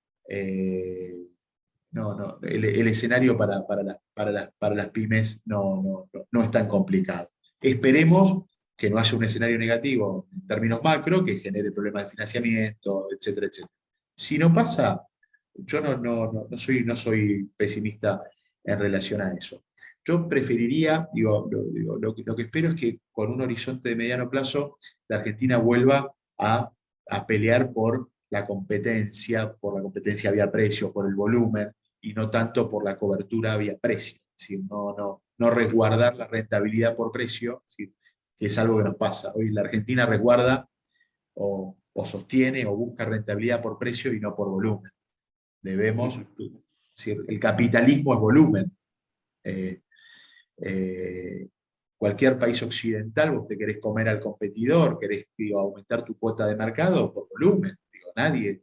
el escenario para las pymes no es tan complicado. Esperemos que no haya un escenario negativo en términos macro que genere problemas de financiamiento, etcétera, etcétera. Si no pasa, yo no soy pesimista en relación a eso. Yo preferiría, lo que espero es que con un horizonte de mediano plazo la Argentina vuelva a pelear por la competencia vía precio, por el volumen, y no tanto por la cobertura vía precio. Es decir, no resguardar la rentabilidad por precio, es decir, que es algo que nos pasa. Hoy la Argentina resguarda o sostiene o busca rentabilidad por precio y no por volumen. Debemos, es Exacto. decir, el capitalismo es volumen. Eh, eh, Cualquier país occidental, vos te querés comer al competidor, querés aumentar tu cuota de mercado por volumen. A nadie